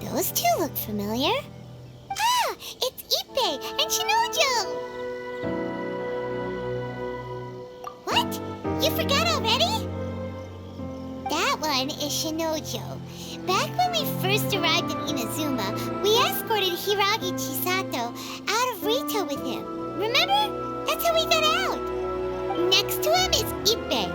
Those two look familiar. Ah! It's Ippei and Shinojo! What? You forgot already? That one is Shinojo. Back when we first arrived in Inazuma, we escorted Hiragi Chisato out of Rito with him. Remember? That's how we got out. Next to him is Ippei,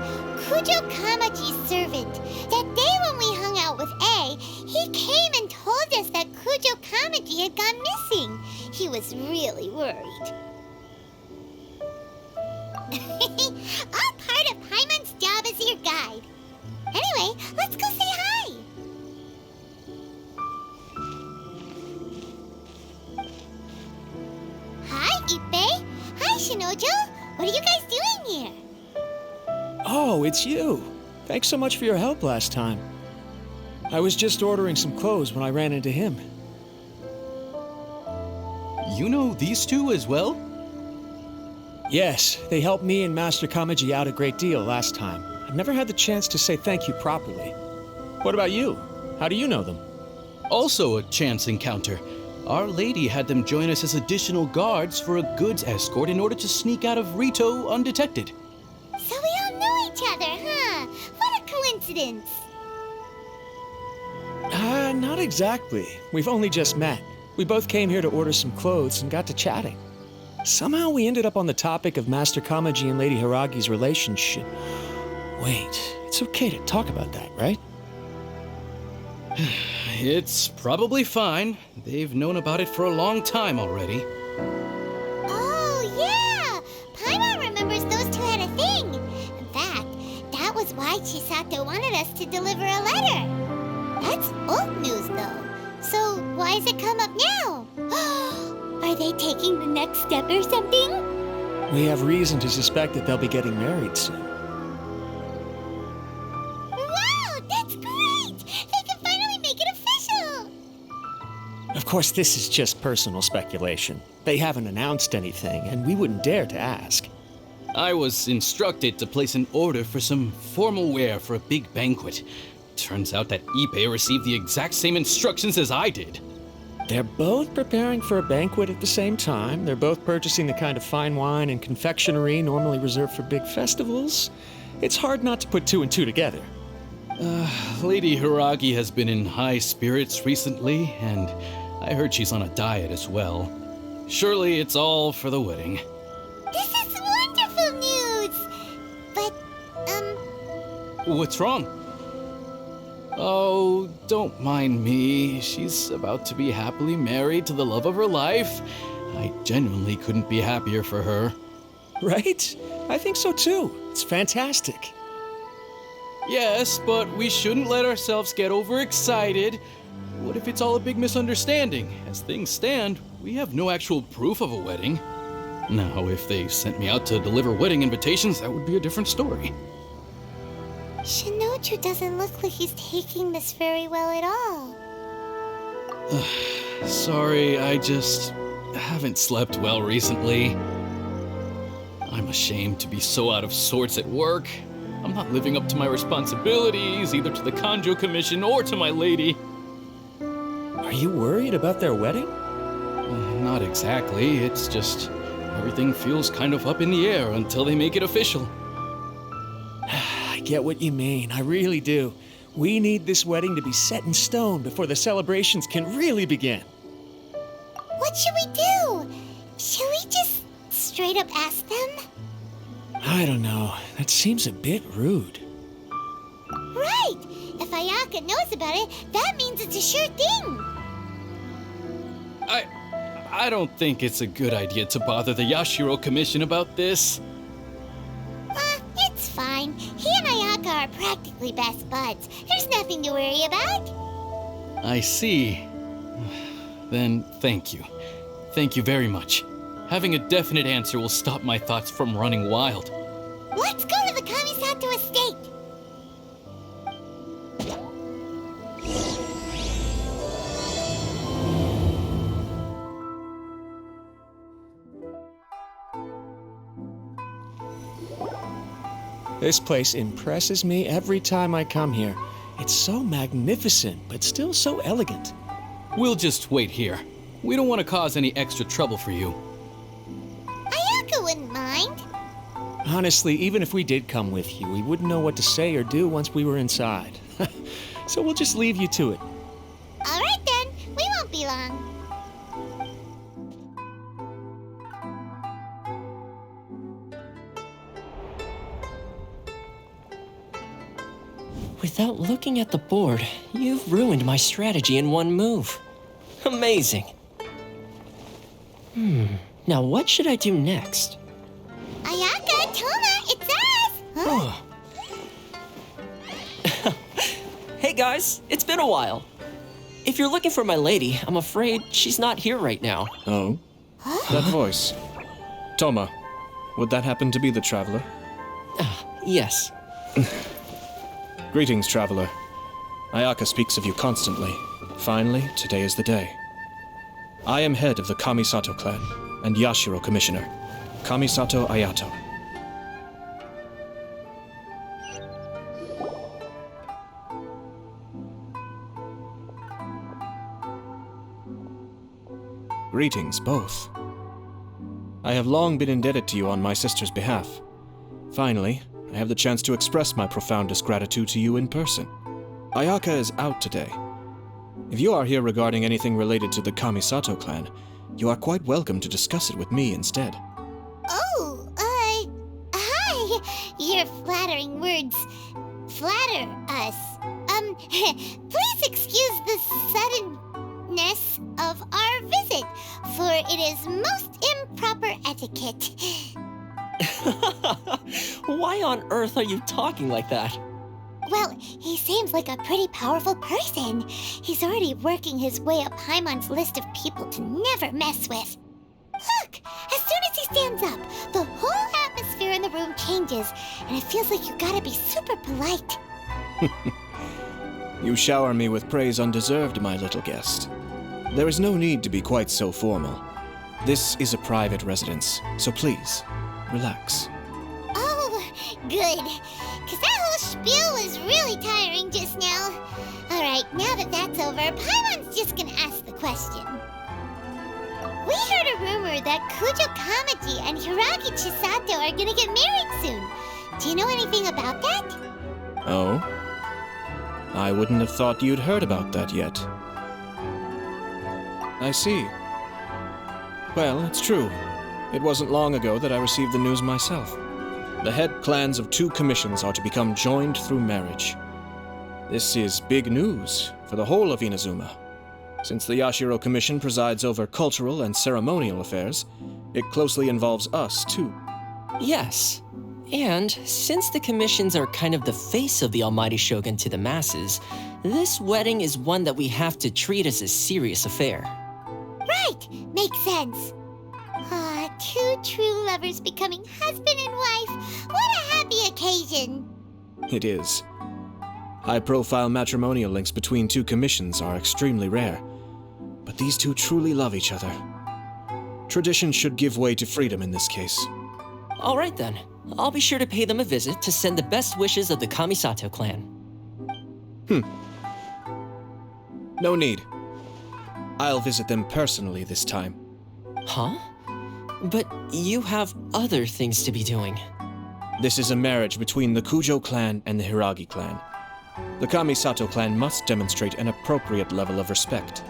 Kujo Kamaji's servant. That day when we hung out with A, he came and told us that Kujo Kamaji had gone missing. He was really worried. All part of Paimon's job as your guide. Anyway, let's go say hi. Hi, Ippei. Hi, Shinojo. What are you guys doing here? Oh, it's you. Thanks so much for your help last time. I was just ordering some clothes when I ran into him. You know these two as well? Yes, they helped me and Master Kamaji out a great deal last time. I've never had the chance to say thank you properly. What about you? How do you know them? Also a chance encounter. Our lady had them join us as additional guards for a goods escort in order to sneak out of Rito undetected. So we all know each other, huh? What a coincidence. Not exactly. We've only just met. We both came here to order some clothes and got to chatting. Somehow we ended up on the topic of Master Kamaji and Lady Hiragi's relationship. Wait, it's okay to talk about that, right? It's probably fine. They've known about it for a long time already. Oh, yeah! Paimon remembers those two had a thing. In fact, that was why Chisato wanted us to deliver a letter. That's old news, though. So why has it come up now? Are they taking the next step or something? We have reason to suspect that they'll be getting married soon. Wow, that's great! They can finally make it official! Of course, this is just personal speculation. They haven't announced anything, and we wouldn't dare to ask. I was instructed to place an order for some formal wear for a big banquet. Turns out that Ippei received the exact same instructions as I did. They're both preparing for a banquet at the same time. They're both purchasing the kind of fine wine and confectionery normally reserved for big festivals. It's hard not to put two and two together. Lady Hiragi has been in high spirits recently, and I heard she's on a diet as well. Surely it's all for the wedding. This is wonderful news! But, What's wrong? Oh, don't mind me. She's about to be happily married to the love of her life. I genuinely couldn't be happier for her. Right? I think so too. It's fantastic. Yes, but we shouldn't let ourselves get overexcited. What if it's all a big misunderstanding? As things stand, we have no actual proof of a wedding. Now, if they sent me out to deliver wedding invitations, that would be a different story. Shinoju doesn't look like he's taking this very well at all. Sorry, I just haven't slept well recently. I'm ashamed to be so out of sorts at work. I'm not living up to my responsibilities, either to the Kanjo Commission or to my lady. Are you worried about their wedding? Not exactly. It's just everything feels kind of up in the air until they make it official. I get what you mean. I really do. We need this wedding to be set in stone before the celebrations can really begin. What should we do? Should we just straight up ask them? I don't know. That seems a bit rude. Right! If Ayaka knows about it, that means it's a sure thing. I don't think it's a good idea to bother the Yashiro Commission about this. It's fine. He and Ayaka are practically best buds. There's nothing to worry about. I see. Then thank you. Thank you very much. Having a definite answer will stop my thoughts from running wild. Let's go to the Kamisato estate. This place impresses me every time I come here. It's so magnificent, but still so elegant. We'll just wait here. We don't want to cause any extra trouble for you. Ayaka wouldn't mind. Honestly, even if we did come with you, we wouldn't know what to say or do once we were inside. So we'll just leave you to it. All right then, we won't be long. Without looking at the board, you've ruined my strategy in one move. Amazing. Now what should I do next? Ayaka, Toma, it's us! Huh? Hey guys, it's been a while. If you're looking for my lady, I'm afraid she's not here right now. Oh? That voice. Toma, would that happen to be the traveler? Yes. Greetings, traveler. Ayaka speaks of you constantly. Finally, today is the day. I am head of the Kamisato clan and Yashiro commissioner, Kamisato Ayato. Greetings, both. I have long been indebted to you on my sister's behalf. Finally, I have the chance to express my profoundest gratitude to you in person. Ayaka is out today. If you are here regarding anything related to the Kamisato clan, you are quite welcome to discuss it with me instead. Oh, hi. Your flattering words flatter us. Please excuse the suddenness of our visit, for it is most improper etiquette. Why on earth are you talking like that? Well, he seems like a pretty powerful person. He's already working his way up Paimon's list of people to never mess with. Look! As soon as he stands up, the whole atmosphere in the room changes, and it feels like you gotta be super polite. You shower me with praise undeserved, my little guest. There is no need to be quite so formal. This is a private residence, so please, relax. Oh, good. Because that whole spiel was really tiring just now. Alright, now that that's over, Paimon's just gonna ask the question. We heard a rumor that Kujo Kamaji and Hiragi Chisato are gonna get married soon. Do you know anything about that? Oh? I wouldn't have thought you'd heard about that yet. I see. Well, it's true. It wasn't long ago that I received the news myself. The head clans of 2 commissions are to become joined through marriage. This is big news for the whole of Inazuma. Since the Yashiro Commission presides over cultural and ceremonial affairs, it closely involves us, too. Yes. And since the commissions are kind of the face of the Almighty Shogun to the masses, this wedding is one that we have to treat as a serious affair. Right, makes sense. Ah, 2 true lovers becoming husband and wife. What a happy occasion. It is. High-profile matrimonial links between 2 commissions are extremely rare, but these 2 truly love each other. Tradition should give way to freedom in this case. All right then. I'll be sure to pay them a visit to send the best wishes of the Kamisato clan. No need. I'll visit them personally this time. Huh? But you have other things to be doing. This is a marriage between the Kujo clan and the Hiragi clan. The Kamisato clan must demonstrate an appropriate level of respect.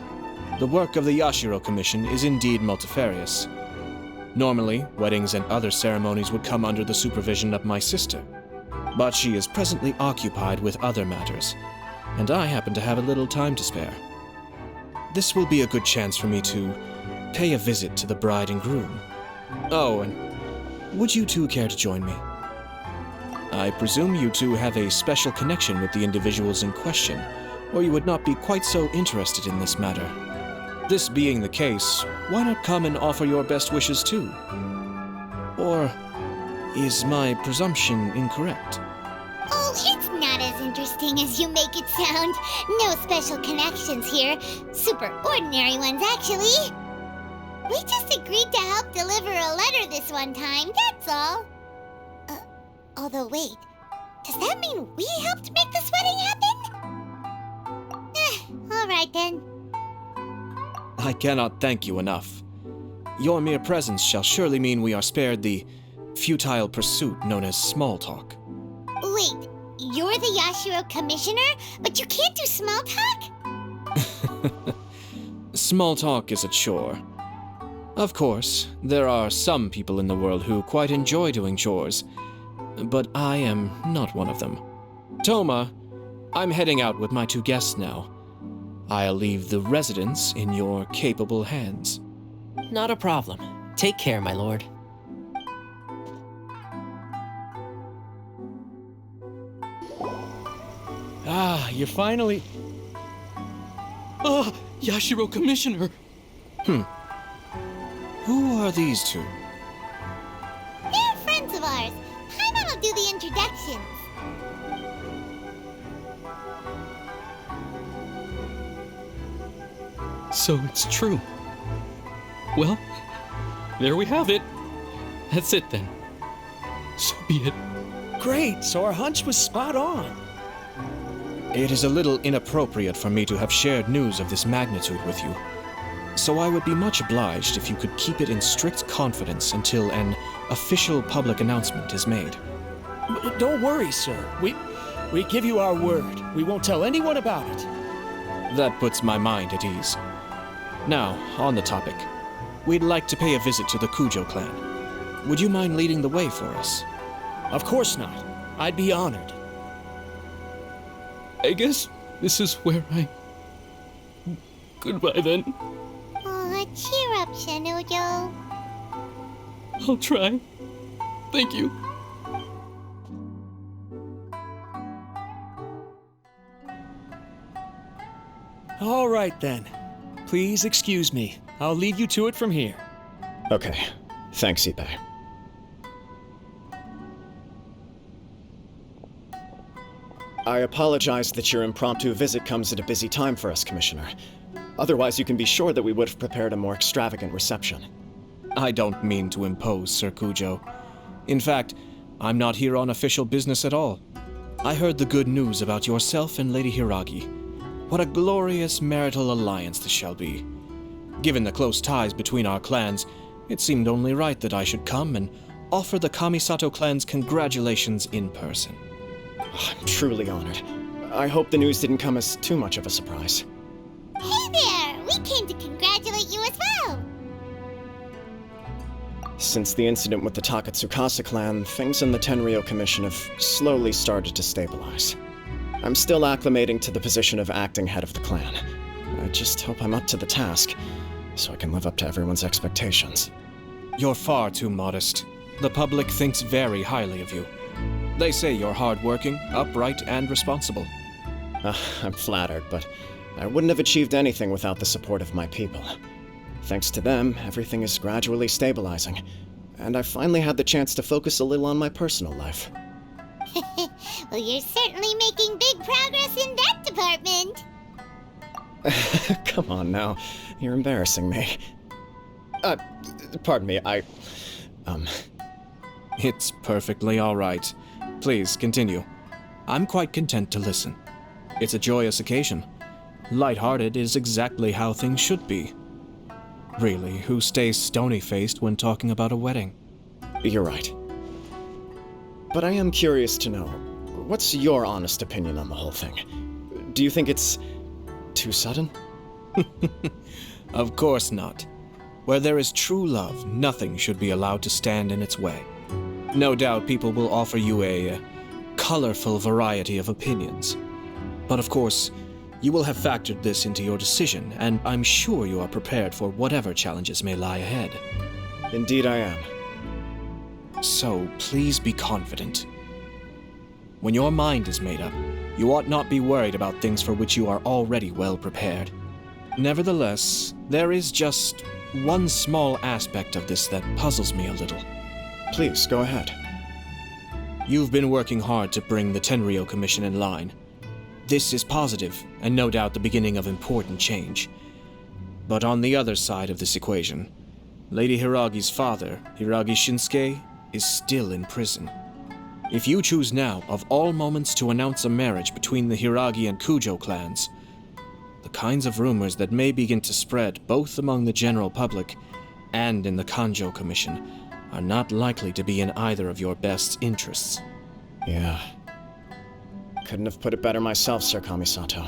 The work of the Yashiro Commission is indeed multifarious. Normally, weddings and other ceremonies would come under the supervision of my sister, but she is presently occupied with other matters, and I happen to have a little time to spare. This will be a good chance for me to pay a visit to the bride and groom. Oh, and would you 2 care to join me? I presume you 2 have a special connection with the individuals in question, or you would not be quite so interested in this matter. This being the case, why not come and offer your best wishes too? Or is my presumption incorrect? Oh, it's not as interesting as you make it sound. No special connections here. Super ordinary ones, actually. We just agreed to help deliver a letter this one time, that's all. Although wait, Does that mean we helped make this wedding happen? Alright then. I cannot thank you enough. Your mere presence shall surely mean we are spared the futile pursuit known as small talk. Wait, you're the Yashiro commissioner, but you can't do small talk? Small talk is a chore. Of course, there are some people in the world who quite enjoy doing chores, but I am not one of them. Toma, I'm heading out with my 2 guests now. I'll leave the residence in your capable hands. Not a problem. Take care, my lord. Ah, you're finally... Yashiro Commissioner! Who are these 2? They're friends of ours. Paimon will do the introductions. So it's true. Well, there we have it. That's it then. So be it. Great, so our hunch was spot on. It is a little inappropriate for me to have shared news of this magnitude with you. So I would be much obliged if you could keep it in strict confidence until an official public announcement is made. Don't worry, sir. We give you our word. We won't tell anyone about it. That puts my mind at ease. Now, on the topic. We'd like to pay a visit to the Kujo clan. Would you mind leading the way for us? Of course not. I'd be honored. I guess this is where I... Goodbye then. Aw, cheer up, Shinojo. I'll try. Thank you. All right then. Please excuse me. I'll leave you to it from here. Okay. Thanks, Ippei. I apologize that your impromptu visit comes at a busy time for us, Commissioner. Otherwise, you can be sure that we would have prepared a more extravagant reception. I don't mean to impose, Sir Kujo. In fact, I'm not here on official business at all. I heard the good news about yourself and Lady Hiragi. What a glorious marital alliance this shall be. Given the close ties between our clans, it seemed only right that I should come and offer the Kamisato clan's congratulations in person. I'm truly honored. I hope the news didn't come as too much of a surprise. Hey there! We came to congratulate you as well! Since the incident with the Takatsukasa clan, things in the Tenryou Commission have slowly started to stabilize. I'm still acclimating to the position of acting head of the clan. I just hope I'm up to the task, so I can live up to everyone's expectations. You're far too modest. The public thinks very highly of you. They say you're hardworking, upright, and responsible. I'm flattered, but I wouldn't have achieved anything without the support of my people. Thanks to them, everything is gradually stabilizing, and I finally had the chance to focus a little on my personal life. Well, you're certainly making big progress in that department. Come on now, you're embarrassing me. Pardon me, It's perfectly all right. Please, continue. I'm quite content to listen. It's a joyous occasion. Light-hearted is exactly how things should be. Really, who stays stony-faced when talking about a wedding? You're right. But I am curious to know, what's your honest opinion on the whole thing? Do you think it's too sudden? Of course not. Where there is true love, nothing should be allowed to stand in its way. No doubt people will offer you a colorful variety of opinions. But of course, you will have factored this into your decision, and I'm sure you are prepared for whatever challenges may lie ahead. Indeed I am. So please be confident. When your mind is made up, you ought not be worried about things for which you are already well prepared. Nevertheless, there is just one small aspect of this that puzzles me a little. Please, go ahead. You've been working hard to bring the Tenryou Commission in line. This is positive, and no doubt the beginning of important change. But on the other side of this equation, Lady Hiragi's father, Hiragi Shinsuke, is still in prison. If you choose now, of all moments, to announce a marriage between the Hiragi and Kujo clans, the kinds of rumors that may begin to spread both among the general public and in the Kanjo Commission are not likely to be in either of your best interests. Yeah. Couldn't have put it better myself, Sir Kamisato.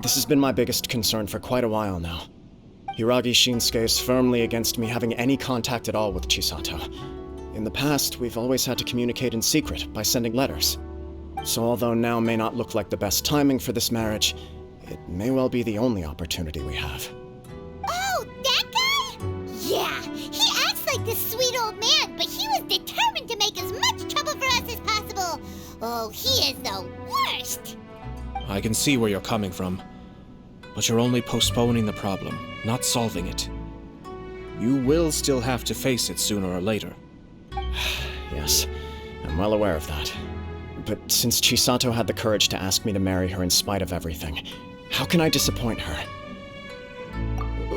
This has been my biggest concern for quite a while now. Hiragi Shinsuke is firmly against me having any contact at all with Chisato. In the past, we've always had to communicate in secret by sending letters. So although now may not look like the best timing for this marriage, it may well be the only opportunity we have. Oh, that guy? Yeah, he acts like this sweet old man, but he was determined to make as much trouble for us as possible. Oh, he is the worst. I can see where you're coming from, but you're only postponing the problem, not solving it. You will still have to face it sooner or later. Yes, I'm well aware of that. But since Chisato had the courage to ask me to marry her in spite of everything, how can I disappoint her?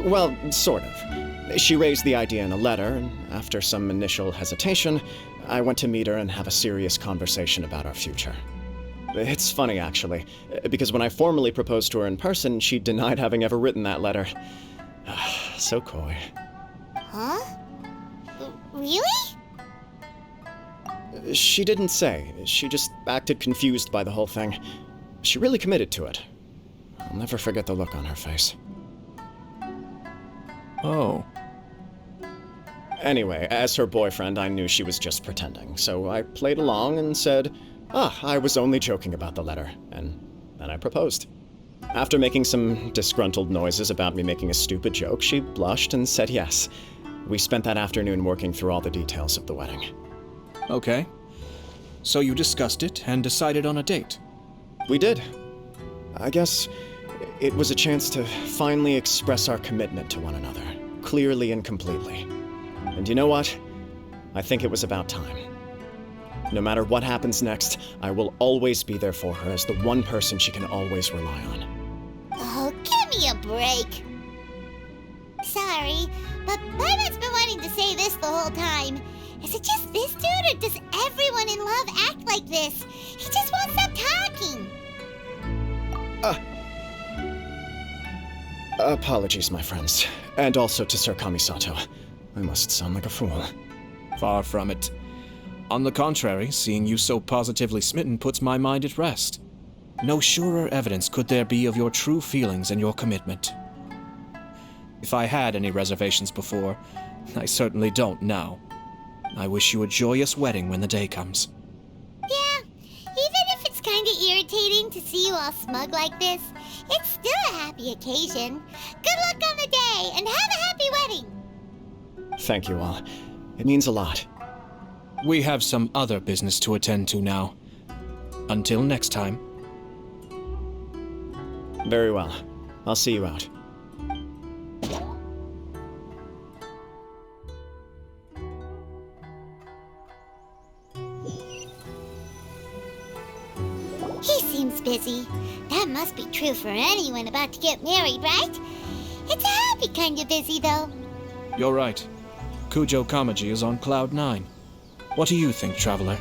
Well, sort of. She raised the idea in a letter, and after some initial hesitation, I went to meet her and have a serious conversation about our future. It's funny, actually, because when I formally proposed to her in person, she denied having ever written that letter. So coy. Huh? Really? She didn't say. She just acted confused by the whole thing. She really committed to it. I'll never forget the look on her face. Oh. Anyway, as her boyfriend, I knew she was just pretending, so I played along and said, I was only joking about the letter, and then I proposed. After making some disgruntled noises about me making a stupid joke, she blushed and said yes. We spent that afternoon working through all the details of the wedding. Okay. So you discussed it and decided on a date? We did. I guess it was a chance to finally express our commitment to one another, clearly and completely. And you know what? I think it was about time. No matter what happens next, I will always be there for her as the one person she can always rely on. Oh, give me a break. Sorry, but Paimon's been wanting to say this the whole time. Is it just this dude, or does everyone in love act like this? He just won't stop talking. Apologies, my friends. And also to Sir Kamisato. I must sound like a fool. Far from it. On the contrary, seeing you so positively smitten puts my mind at rest. No surer evidence could there be of your true feelings and your commitment. If I had any reservations before, I certainly don't now. I wish you a joyous wedding when the day comes. Yeah, even if it's kinda irritating to see you all smug like this, it's still a happy occasion. Good luck on the day, and have a happy wedding! Thank you all. It means a lot. We have some other business to attend to now. Until next time. Very well. I'll see you out. He seems busy. That must be true for anyone about to get married, right? It's a happy kind of busy, though. You're right. Kujo Kamaji is on cloud 9. What do you think, Traveler?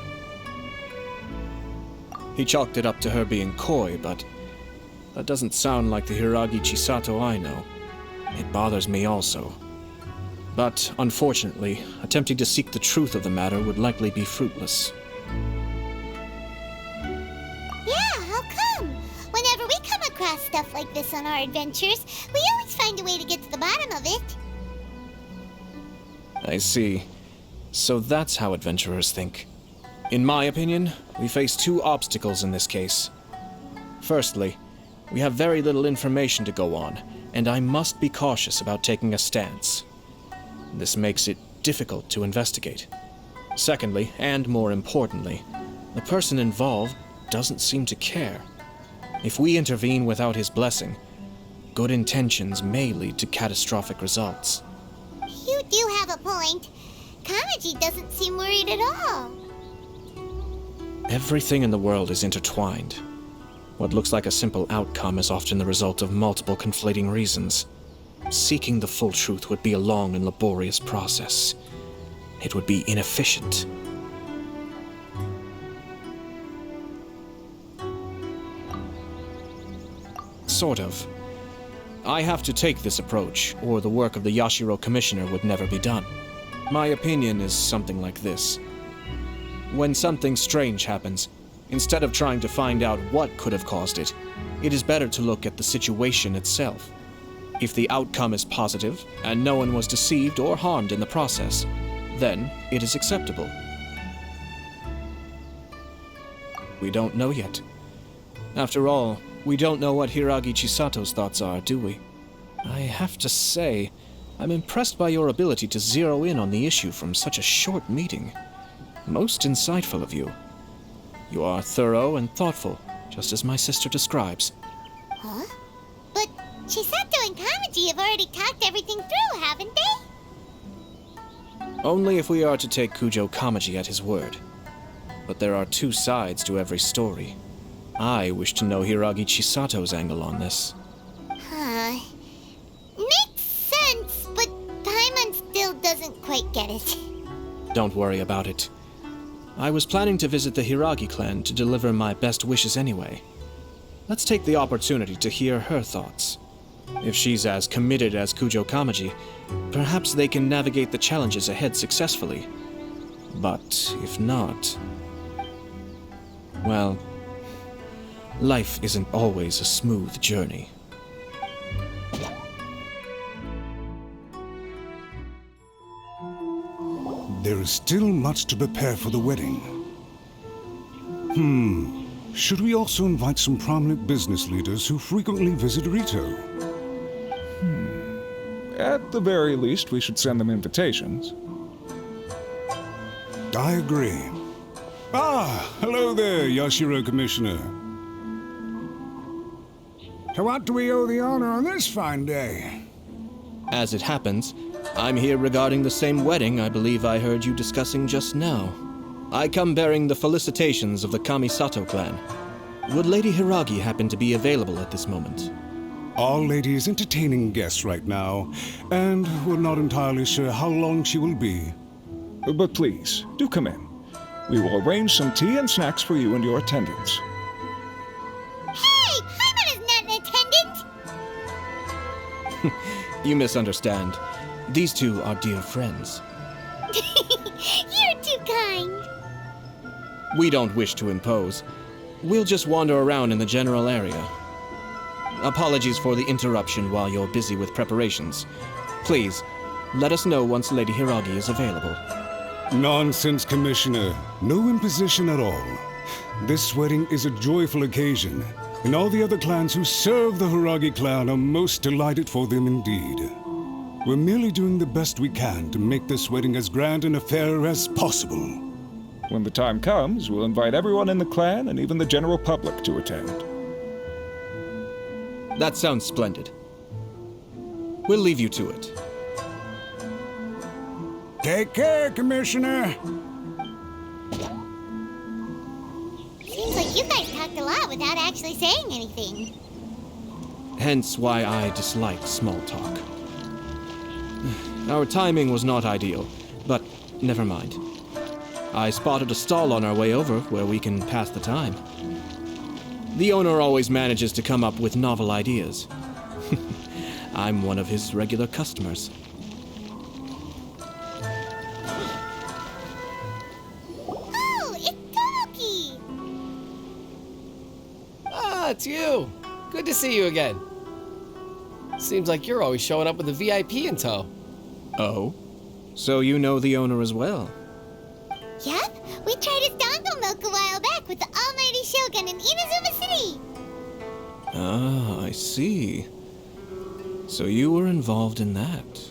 He chalked it up to her being coy, but that doesn't sound like the Hiragi Chisato I know. It bothers me also. But, unfortunately, attempting to seek the truth of the matter would likely be fruitless. Yeah, how come? Whenever we come across stuff like this on our adventures, we always find a way to get to the bottom of it. I see. So that's how adventurers think. In my opinion, we face two obstacles in this case. Firstly, we have very little information to go on, and I must be cautious about taking a stance. This makes it difficult to investigate. Secondly, and more importantly, the person involved doesn't seem to care. If we intervene without his blessing, good intentions may lead to catastrophic results. You do have a point. Kamaji doesn't seem worried at all. Everything in the world is intertwined. What looks like a simple outcome is often the result of multiple conflating reasons. Seeking the full truth would be a long and laborious process. It would be inefficient. sort of. I have to take this approach, or the work of the Yashiro Commissioner would never be done. My opinion is something like this. When something strange happens, instead of trying to find out what could have caused it, it is better to look at the situation itself. If the outcome is positive, and no one was deceived or harmed in the process, then it is acceptable. We don't know yet. After all, we don't know what Hiragi Chisato's thoughts are, do we? I have to say, I'm impressed by your ability to zero in on the issue from such a short meeting. Most insightful of you. You are thorough and thoughtful, just as my sister describes. Huh? But Chisato and Kamaji have already talked everything through, haven't they? Only if we are to take Kujo Kamaji at his word. But there are two sides to every story. I wish to know Hiragi Chisato's angle on this. Huh. Makes sense, but Paimon still doesn't quite get it. Don't worry about it. I was planning to visit the Hiragi clan to deliver my best wishes anyway. Let's take the opportunity to hear her thoughts. If she's as committed as Kujo Kamaji, perhaps they can navigate the challenges ahead successfully. But if not... well, life isn't always a smooth journey. There is still much to prepare for the wedding. Should we also invite some prominent business leaders who frequently visit Rito? At the very least, we should send them invitations. I agree. Ah, hello there, Yashiro Commissioner. To what do we owe the honor on this fine day? As it happens, I'm here regarding the same wedding I believe I heard you discussing just now. I come bearing the felicitations of the Kamisato clan. Would Lady Hiragi happen to be available at this moment? Our lady is entertaining guests right now, and we're not entirely sure how long she will be. But please, do come in. We will arrange some tea and snacks for you and your attendants. Hey! Paimon is not an attendant! You misunderstand. These two are dear friends. You're too kind. We don't wish to impose. We'll just wander around in the general area. Apologies for the interruption while you're busy with preparations. Please, let us know once Lady Hiragi is available. Nonsense, Commissioner. No imposition at all. This wedding is a joyful occasion, and all the other clans who serve the Hiragi clan are most delighted for them indeed. We're merely doing the best we can to make this wedding as grand an affair as possible. When the time comes, we'll invite everyone in the clan and even the general public to attend. That sounds splendid. We'll leave you to it. Take care, Commissioner. Seems like you guys talked a lot without actually saying anything. Hence why I dislike small talk. Our timing was not ideal, but never mind. I spotted a stall on our way over where we can pass the time. The owner always manages to come up with novel ideas. I'm one of his regular customers. Oh, it's Tomoki! Ah, it's you. Good to see you again. Seems like you're always showing up with a VIP in tow. Oh? So you know the owner as well? Yep, we tried his dango milk a while back with the almighty Shogun in Inazuma City. Ah, I see. So you were involved in that.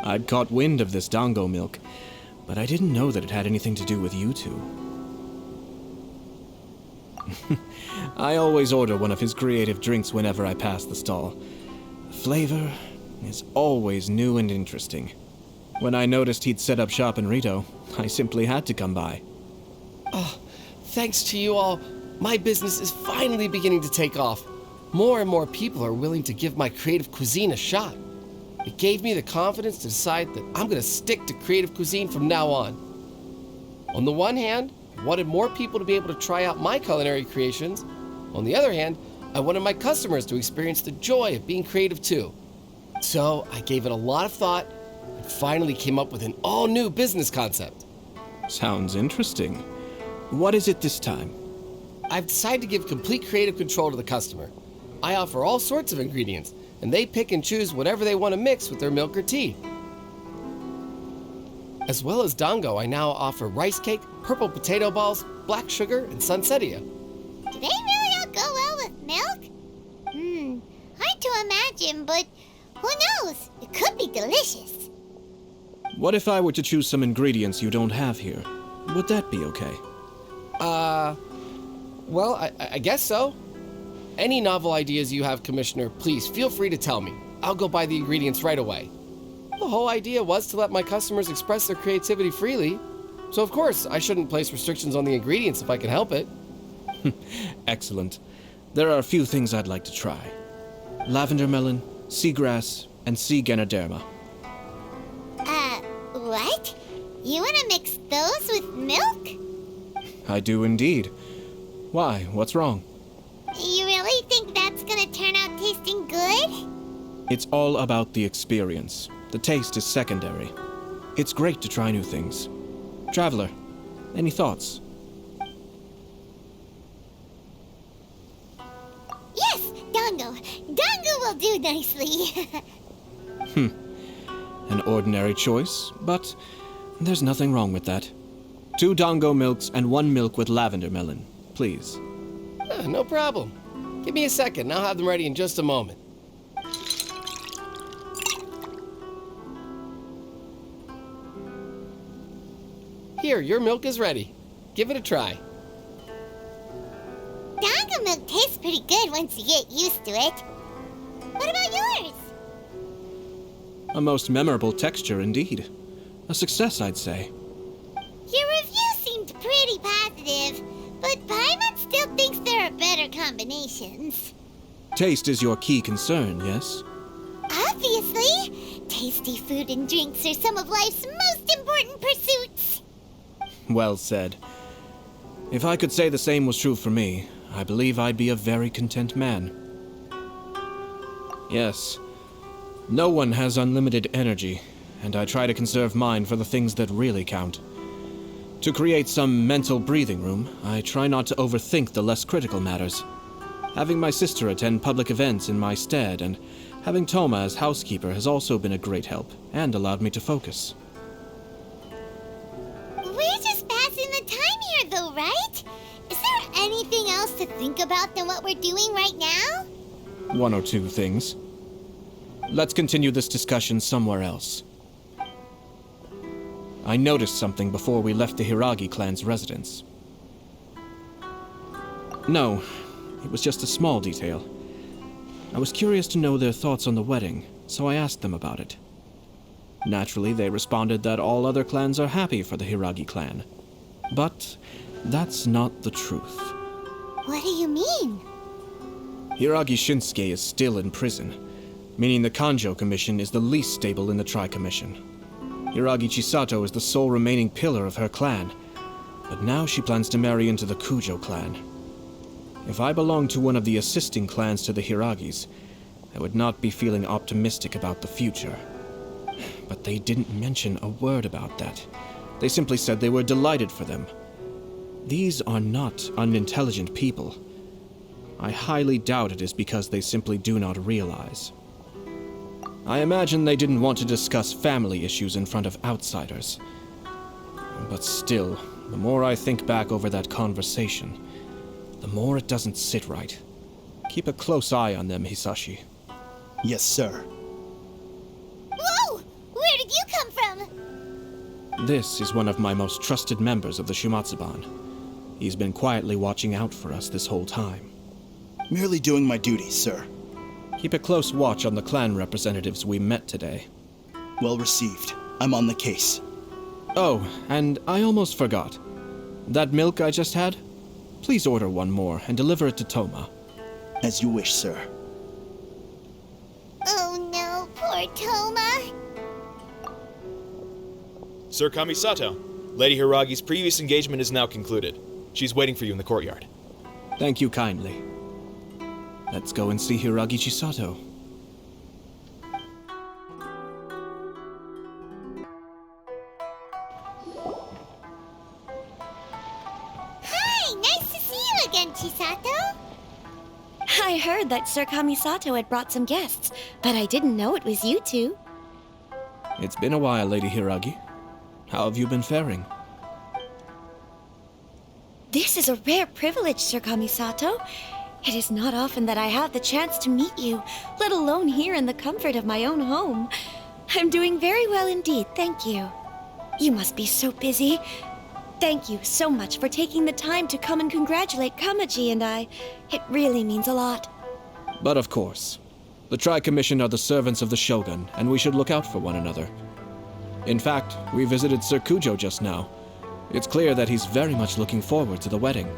I'd caught wind of this dango milk, but I didn't know that it had anything to do with you two. I always order one of his creative drinks whenever I pass the stall. The flavor is always new and interesting. When I noticed he'd set up shop in Rito, I simply had to come by. Oh, thanks to you all, my business is finally beginning to take off. More and more people are willing to give my creative cuisine a shot. It gave me the confidence to decide that I'm going to stick to creative cuisine from now on. On the one hand, I wanted more people to be able to try out my culinary creations. On the other hand, I wanted my customers to experience the joy of being creative too. So I gave it a lot of thought and finally came up with an all-new business concept. Sounds interesting. What is it this time? I've decided to give complete creative control to the customer. I offer all sorts of ingredients, and they pick and choose whatever they want to mix with their milk or tea. As well as dango, I now offer rice cake, purple potato balls, black sugar, and sunsettia. Do they really all go well with milk? Hard to imagine, but who knows? It could be delicious. What if I were to choose some ingredients you don't have here? Would that be okay? Well, I guess so. Any novel ideas you have, Commissioner, please feel free to tell me. I'll go buy the ingredients right away. The whole idea was to let my customers express their creativity freely. So of course, I shouldn't place restrictions on the ingredients if I can help it. Excellent. There are a few things I'd like to try. Lavender melon, seagrass, and sea ganoderma. What? You want to mix those with milk? I do indeed. Why? What's wrong? You really think that's gonna turn out tasting good? It's all about the experience. The taste is secondary. It's great to try new things. Traveler, any thoughts? Yes, Dango. Dango will do nicely. An ordinary choice, but there's nothing wrong with that. 2 dango milks and 1 milk with lavender melon, please. No problem. Give me a second, I'll have them ready in just a moment. Here, your milk is ready. Give it a try. Dango milk tastes pretty good once you get used to it. What about yours? A most memorable texture indeed. A success, I'd say. Your review seemed pretty positive, but Paimon still thinks there are better combinations. Taste is your key concern, yes? Obviously! Tasty food and drinks are some of life's most important pursuits. Well said. If I could say the same was true for me, I believe I'd be a very content man. Yes. No one has unlimited energy, and I try to conserve mine for the things that really count. To create some mental breathing room, I try not to overthink the less critical matters. Having my sister attend public events in my stead and having Toma as housekeeper has also been a great help and allowed me to focus. We're just passing the time here though, right? Is there anything else to think about than what we're doing right now? 1 or 2 things. Let's continue this discussion somewhere else. I noticed something before we left the Hiragi clan's residence. No, it was just a small detail. I was curious to know their thoughts on the wedding, so I asked them about it. Naturally, they responded that all other clans are happy for the Hiragi clan. But that's not the truth. What do you mean? Hiragi Shinsuke is still in prison, meaning the Kanjo Commission is the least stable in the Tri-Commission. Hiragi Chisato is the sole remaining pillar of her clan, but now she plans to marry into the Kujo clan. If I belonged to one of the assisting clans to the Hiragis, I would not be feeling optimistic about the future. But they didn't mention a word about that. They simply said they were delighted for them. These are not unintelligent people. I highly doubt it is because they simply do not realize. I imagine they didn't want to discuss family issues in front of outsiders. But still, the more I think back over that conversation, the more it doesn't sit right. Keep a close eye on them, Hisashi. Yes, sir. Whoa! Where did you come from? This is one of my most trusted members of the Shumatsuban. He's been quietly watching out for us this whole time. Merely doing my duty, sir. Keep a close watch on the clan representatives we met today. Well received. I'm on the case. Oh, and I almost forgot. That milk I just had? Please order 1 more and deliver it to Toma. As you wish, sir. Oh no, poor Toma. Sir Kamisato, Lady Hiragi's previous engagement is now concluded. She's waiting for you in the courtyard. Thank you kindly. Let's go and see Hiragi Chisato. Hi, nice to see you again, Chisato. I heard that Sir Kamisato had brought some guests, but I didn't know it was you two. It's been a while, Lady Hiragi. How have you been faring? This is a rare privilege, Sir Kamisato. It is not often that I have the chance to meet you, let alone here in the comfort of my own home. I'm doing very well indeed, thank you. You must be so busy. Thank you so much for taking the time to come and congratulate Kamaji and I. It really means a lot. But of course. The Tri-Commission are the servants of the Shogun, and we should look out for one another. In fact, we visited Sir Kujo just now. It's clear that he's very much looking forward to the wedding.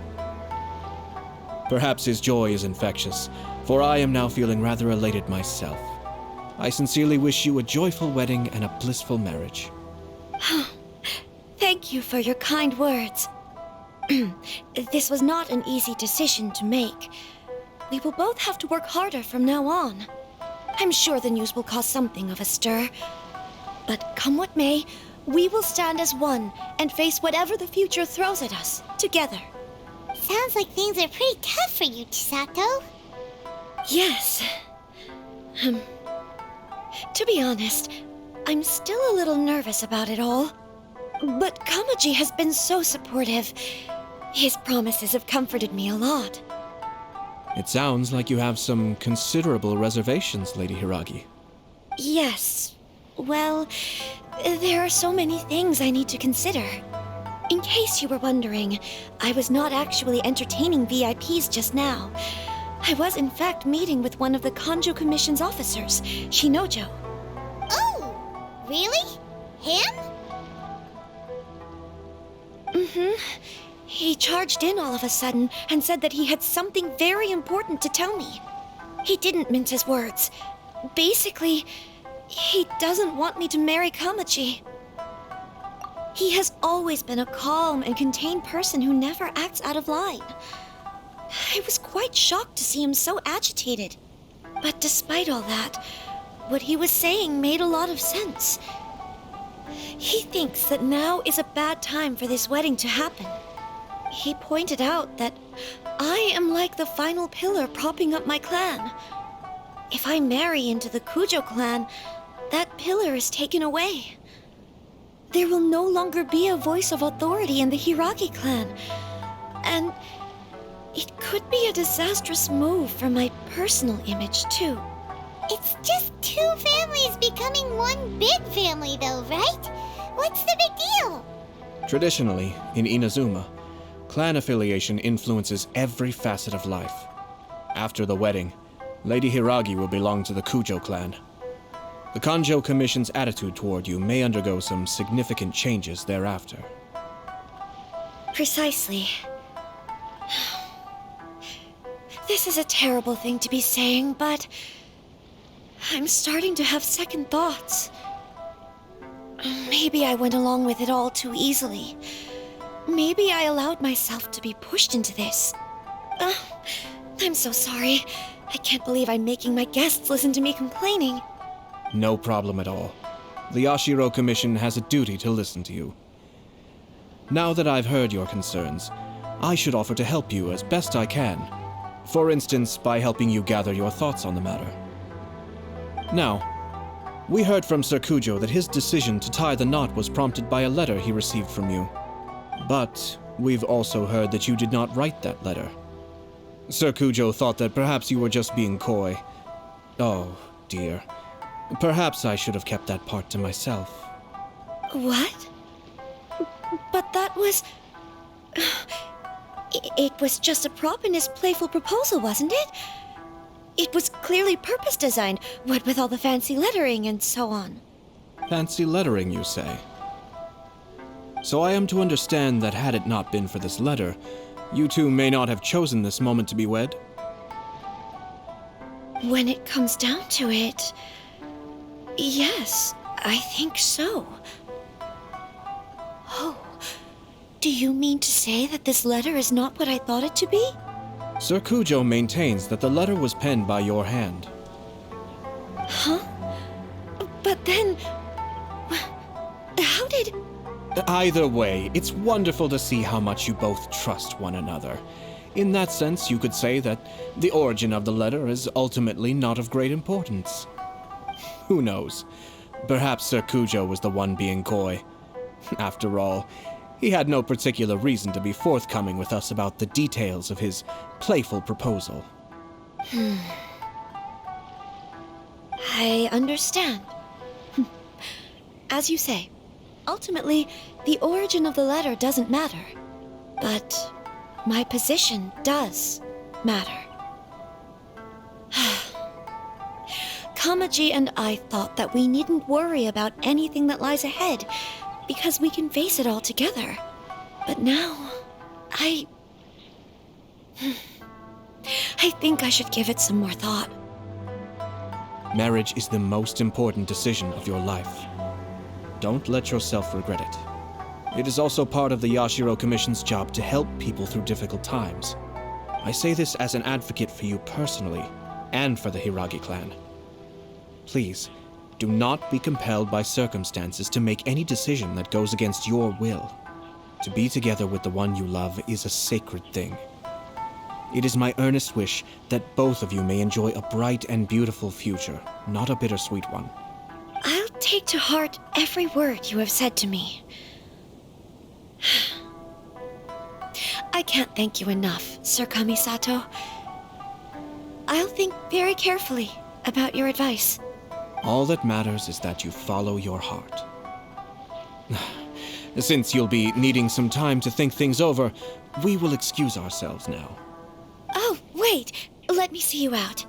Perhaps his joy is infectious, for I am now feeling rather elated myself. I sincerely wish you a joyful wedding and a blissful marriage. Thank you for your kind words. This was not an easy decision to make. We will both have to work harder from now on. I'm sure the news will cause something of a stir. But come what may, we will stand as one and face whatever the future throws at us, together. Sounds like things are pretty tough for you, Chisato. Yes. To be honest, I'm still a little nervous about it all. But Kamaji has been so supportive. His promises have comforted me a lot. It sounds like you have some considerable reservations, Lady Hiragi. Yes. Well, there are so many things I need to consider. In case you were wondering, I was not actually entertaining VIPs just now. I was in fact meeting with one of the Kanjo Commission's officers, Shinojo. Oh, really? Him? He charged in all of a sudden and said that he had something very important to tell me. He didn't mince his words. Basically, he doesn't want me to marry Kamaji. He has always been a calm and contained person who never acts out of line. I was quite shocked to see him so agitated. But despite all that, what he was saying made a lot of sense. He thinks that now is a bad time for this wedding to happen. He pointed out that I am like the final pillar propping up my clan. If I marry into the Kujo clan, that pillar is taken away. There will no longer be a voice of authority in the Hiragi clan. And it could be a disastrous move for my personal image, too. It's just two families becoming one big family, though, right? What's the big deal? Traditionally, in Inazuma, clan affiliation influences every facet of life. After the wedding, Lady Hiragi will belong to the Kujo clan. The Kanjo Commission's attitude toward you may undergo some significant changes thereafter. Precisely. This is a terrible thing to be saying, but I'm starting to have second thoughts. Maybe I went along with it all too easily. Maybe I allowed myself to be pushed into this. I'm so sorry. I can't believe I'm making my guests listen to me complaining. No problem at all. The Yashiro Commission has a duty to listen to you. Now that I've heard your concerns, I should offer to help you as best I can. For instance, by helping you gather your thoughts on the matter. Now, we heard from Sir Kujo that his decision to tie the knot was prompted by a letter he received from you. But we've also heard that you did not write that letter. Sir Kujo thought that perhaps you were just being coy. Oh, dear. Perhaps I should have kept that part to myself. What? But that was... It was just a prop in his playful proposal, wasn't it? It was clearly purpose-designed, what with all the fancy lettering and so on. Fancy lettering, you say? So I am to understand that had it not been for this letter, you two may not have chosen this moment to be wed? When it comes down to it... yes, I think so. Oh, do you mean to say that this letter is not what I thought it to be? Sir Kujo maintains that the letter was penned by your hand. Huh? But then... How did... Either way, it's wonderful to see how much you both trust one another. In that sense, you could say that the origin of the letter is ultimately not of great importance. Who knows? Perhaps Sir Kujo was the one being coy. After all, he had no particular reason to be forthcoming with us about the details of his playful proposal. I understand. As you say, ultimately, the origin of the letter doesn't matter. But my position does matter. Kamaji and I thought that we needn't worry about anything that lies ahead, because we can face it all together. But now, I think I should give it some more thought. Marriage is the most important decision of your life. Don't let yourself regret it. It is also part of the Yashiro Commission's job to help people through difficult times. I say this as an advocate for you personally, and for the Hiragi clan. Please, do not be compelled by circumstances to make any decision that goes against your will. To be together with the one you love is a sacred thing. It is my earnest wish that both of you may enjoy a bright and beautiful future, not a bittersweet one. I'll take to heart every word you have said to me. I can't thank you enough, Sir Kamisato. I'll think very carefully about your advice. All that matters is that you follow your heart. Since you'll be needing some time to think things over, we will excuse ourselves now. Oh, wait! Let me see you out.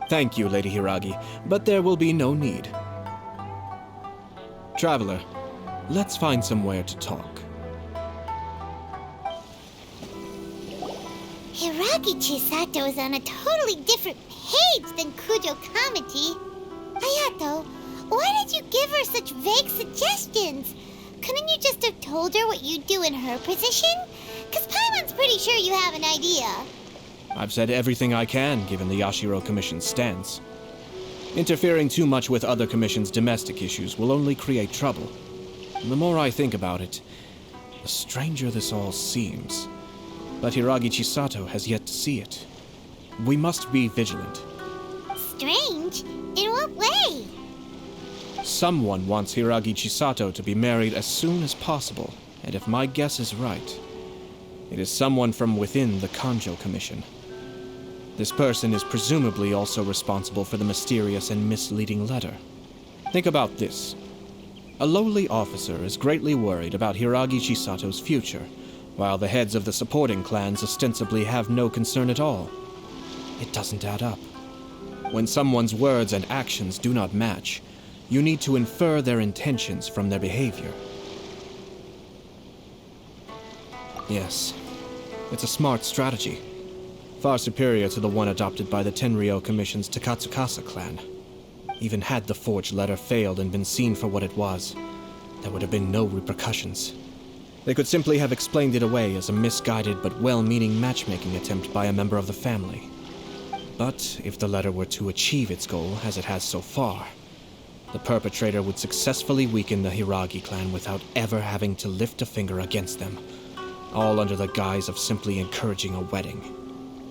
Thank you, Lady Hiragi, but there will be no need. Traveler, let's find somewhere to talk. Hiragi Chisato is on a totally different page than Kujo Kamaji. Ayato, why did you give her such vague suggestions? Couldn't you just have told her what you'd do in her position? 'Cause Paimon's pretty sure you have an idea. I've said everything I can, given the Yashiro Commission's stance. Interfering too much with other commissions' domestic issues will only create trouble. And the more I think about it, the stranger this all seems. But Hiragi Chisato has yet to see it. We must be vigilant. Strange? In what way? Someone wants Hiragi Chisato to be married as soon as possible, and if my guess is right, it is someone from within the Kanjo Commission. This person is presumably also responsible for the mysterious and misleading letter. Think about this. A lowly officer is greatly worried about Hiragi Chisato's future, while the heads of the supporting clans ostensibly have no concern at all. It doesn't add up. When someone's words and actions do not match, you need to infer their intentions from their behavior. Yes, it's a smart strategy. Far superior to the one adopted by the Tenryou Commission's Takatsukasa clan. Even had the forged letter failed and been seen for what it was, there would have been no repercussions. They could simply have explained it away as a misguided but well-meaning matchmaking attempt by a member of the family. But if the letter were to achieve its goal, as it has so far, the perpetrator would successfully weaken the Hiragi clan without ever having to lift a finger against them, all under the guise of simply encouraging a wedding.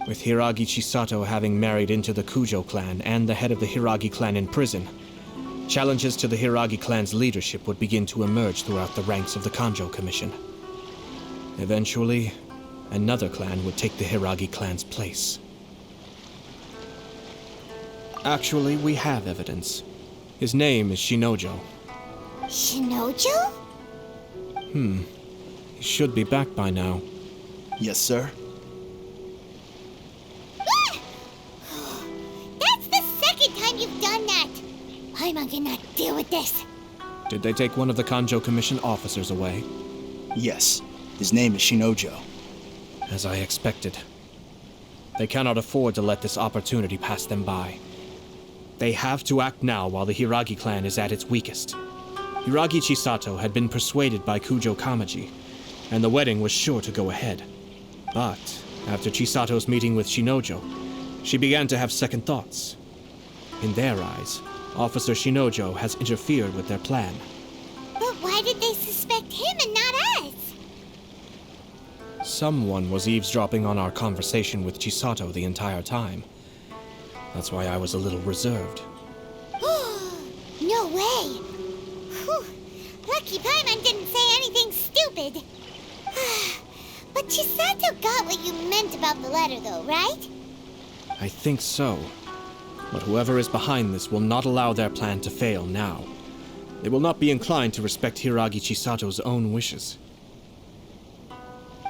With Hiragi Chisato having married into the Kujo clan and the head of the Hiragi clan in prison, challenges to the Hiragi clan's leadership would begin to emerge throughout the ranks of the Kanjo Commission. Eventually, another clan would take the Hiragi clan's place. Actually, we have evidence. His name is Shinojo. Shinojo? He should be back by now. Yes, sir. That's the second time you've done that! Paimon cannot deal with this. Did they take one of the Kanjo Commission officers away? Yes. His name is Shinojo. As I expected. They cannot afford to let this opportunity pass them by. They have to act now while the Hiragi clan is at its weakest. Hiragi Chisato had been persuaded by Kujo Kamaji, and the wedding was sure to go ahead. But After Chisato's meeting with Shinojo, she began to have second thoughts. In their eyes, Officer Shinojo has interfered with their plan. But why did they suspect him and not us? Someone was eavesdropping on our conversation with Chisato the entire time. That's why I was a little reserved. No way! Whew. Lucky Paimon didn't say anything stupid. But Chisato got what you meant about the letter, though, right? I think so. But whoever is behind this will not allow their plan to fail now. They will not be inclined to respect Hiragi Chisato's own wishes.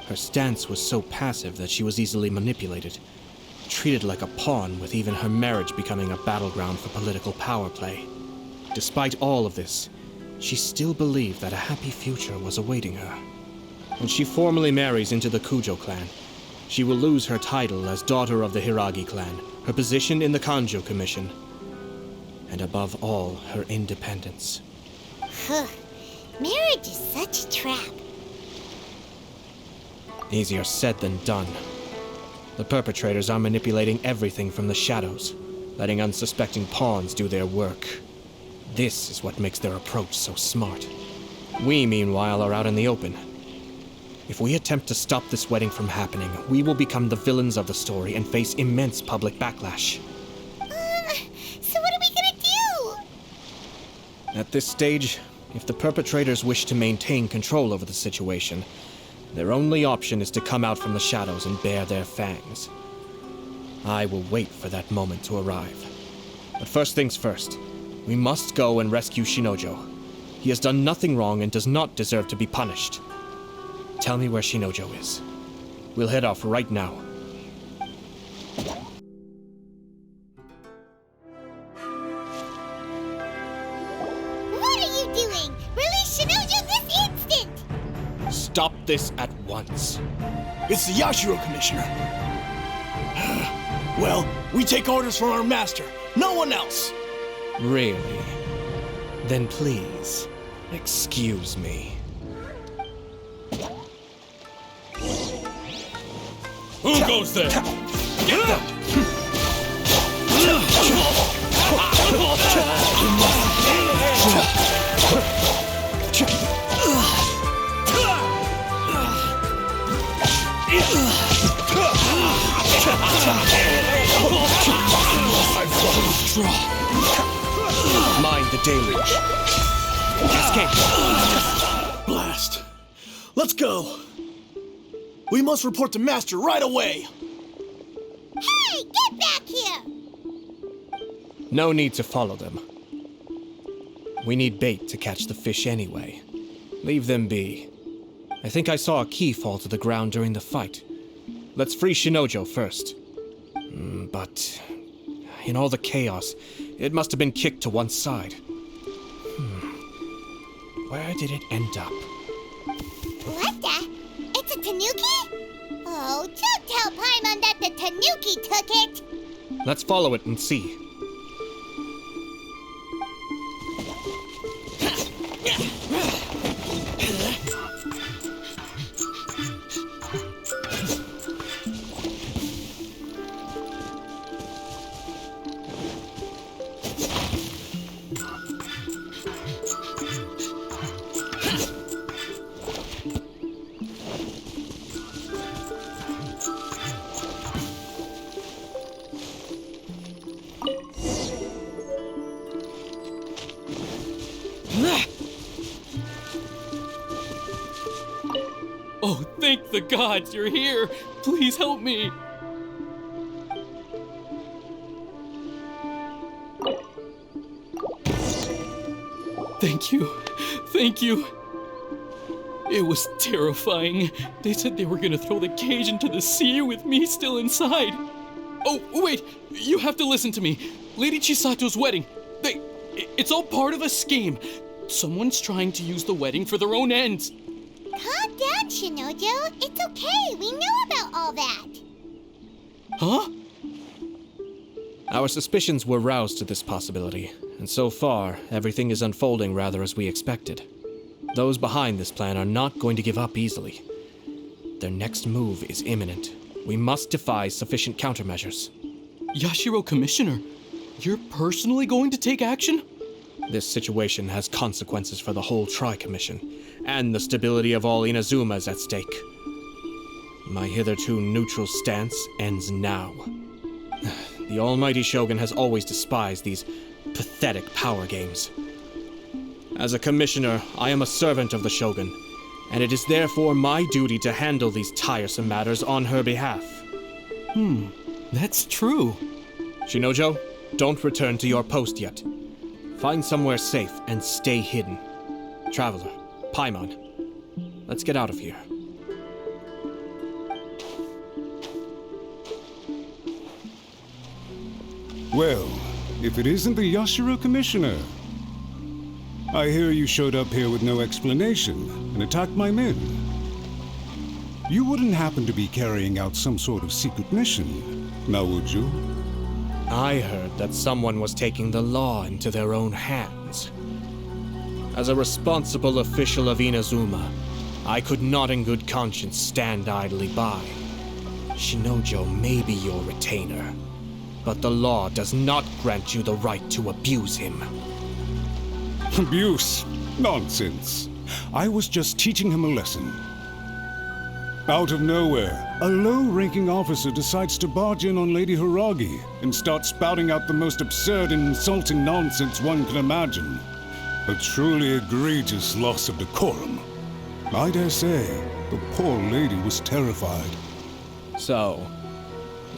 Her stance was so passive that she was easily manipulated, treated like a pawn, with even her marriage becoming a battleground for political power play. Despite all of this, she still believed that a happy future was awaiting her. When she formally marries into the Kujo clan, she will lose her title as daughter of the Hiragi clan, her position in the Kanjo Commission, and above all, her independence. Marriage is such a trap. Easier said than done. The perpetrators are manipulating everything from the shadows, letting unsuspecting pawns do their work. This is what makes their approach so smart. We, meanwhile, are out in the open. If we attempt to stop this wedding from happening, we will become the villains of the story and face immense public backlash. So what are we gonna do? At this stage, if the perpetrators wish to maintain control over the situation, their only option is to come out from the shadows and bare their fangs. I will wait for that moment to arrive. But first things first, we must go and rescue Shinojo. He has done nothing wrong and does not deserve to be punished. Tell me where Shinojo is. We'll head off right now. What are you doing? Release Shinojo this instant! Stop this at once. It's the Yashiro Commissioner. Well, we take orders from our master. No one else. Really? Then please, excuse me. Who goes there? Get them! Mind the deluge. Escape. Blast. Let's go. We must report to Master right away. Hey, get back here! No need to follow them. We need bait to catch the fish anyway. Leave them be. I think I saw a key fall to the ground during the fight. Let's free Shinojo first. But in all the chaos, it must have been kicked to one side. Where did it end up? What the? It's a Tanuki? Oh, don't tell Paimon that the Tanuki took it! Let's follow it and see. Oh, thank the gods you're here! Please help me! Thank you. Thank you. It was terrifying. They said they were gonna throw the cage into the sea with me still inside. Oh, wait! You have to listen to me. Lady Chisato's wedding. It's all part of a scheme. Someone's trying to use the wedding for their own ends. Calm down, Shinojo. It's okay. We know about all that. Huh? Our suspicions were roused to this possibility, and so far, everything is unfolding rather as we expected. Those behind this plan are not going to give up easily. Their next move is imminent. We must devise sufficient countermeasures. Yashiro Commissioner, you're personally going to take action? This situation has consequences for the whole Tri-Commission, and the stability of all Inazuma is at stake. My hitherto neutral stance ends now. The almighty Shogun has always despised these pathetic power games. As a commissioner, I am a servant of the Shogun, and it is therefore my duty to handle these tiresome matters on her behalf. That's true. Shinojo, don't return to your post yet. Find somewhere safe and stay hidden. Traveler, Paimon, let's get out of here. Well, if it isn't the Yashiro Commissioner. I hear you showed up here with no explanation and attacked my men. You wouldn't happen to be carrying out some sort of secret mission, now would you? I heard that someone was taking the law into their own hands. As a responsible official of Inazuma, I could not in good conscience stand idly by. Shinojo may be your retainer, but the law does not grant you the right to abuse him. Abuse? Nonsense. I was just teaching him a lesson. Out of nowhere, a low-ranking officer decides to barge in on Lady Hiragi and start spouting out the most absurd and insulting nonsense one can imagine. A truly egregious loss of decorum. I dare say, the poor lady was terrified. So,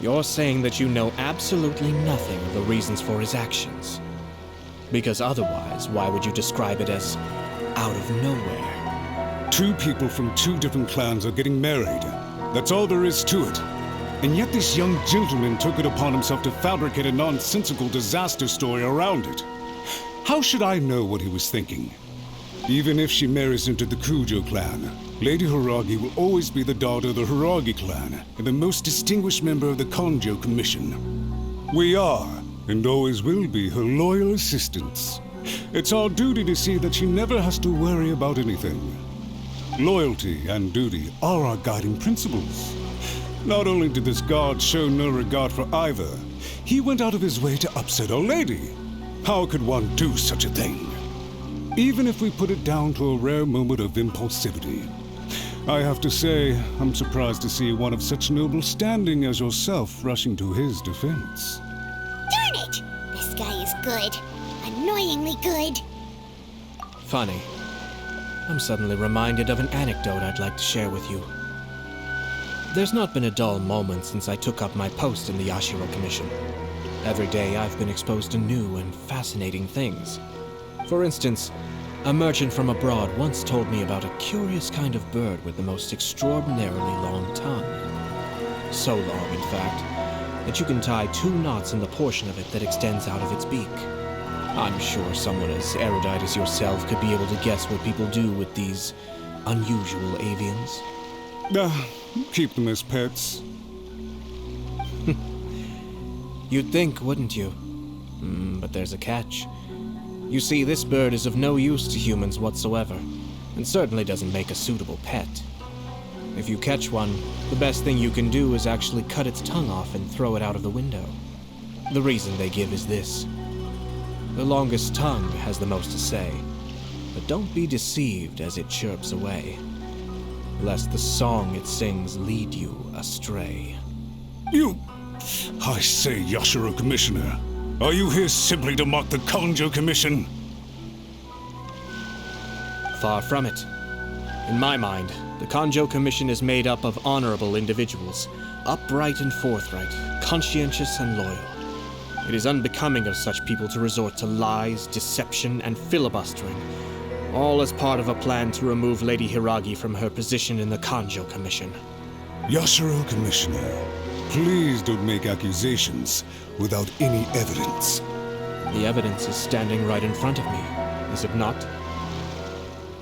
you're saying that you know absolutely nothing of the reasons for his actions? Because otherwise, why would you describe it as out of nowhere? Two people from two different clans are getting married. That's all there is to it. And yet this young gentleman took it upon himself to fabricate a nonsensical disaster story around it. How should I know what he was thinking? Even if she marries into the Kujo clan, Lady Hiragi will always be the daughter of the Hiragi clan and the most distinguished member of the Kanjo Commission. We are, and always will be, her loyal assistants. It's our duty to see that she never has to worry about anything. Loyalty and duty are our guiding principles. Not only did this guard show no regard for either, he went out of his way to upset our lady. How could one do such a thing? Even if we put it down to a rare moment of impulsivity. I have to say, I'm surprised to see one of such noble standing as yourself rushing to his defense. Darn it! This guy is good. Annoyingly good. Funny. I'm suddenly reminded of an anecdote I'd like to share with you. There's not been a dull moment since I took up my post in the Yashiro Commission. Every day I've been exposed to new and fascinating things. For instance, a merchant from abroad once told me about a curious kind of bird with the most extraordinarily long tongue. So long, in fact, that you can tie 2 knots in the portion of it that extends out of its beak. I'm sure someone as erudite as yourself could be able to guess what people do with these unusual avians. Keep them as pets. You'd think, wouldn't you? But there's a catch. You see, this bird is of no use to humans whatsoever, and certainly doesn't make a suitable pet. If you catch one, the best thing you can do is actually cut its tongue off and throw it out of the window. The reason they give is this. The longest tongue has the most to say, but don't be deceived as it chirps away, lest the song it sings lead you astray. I say, Yashiro Commissioner, are you here simply to mock the Kanjo Commission? Far from it. In my mind, the Kanjo Commission is made up of honorable individuals, upright and forthright, conscientious and loyal. It is unbecoming of such people to resort to lies, deception, and filibustering, all as part of a plan to remove Lady Hiragi from her position in the Kanjo Commission. Yashiro Commissioner, please don't make accusations without any evidence. The evidence is standing right in front of me, is it not?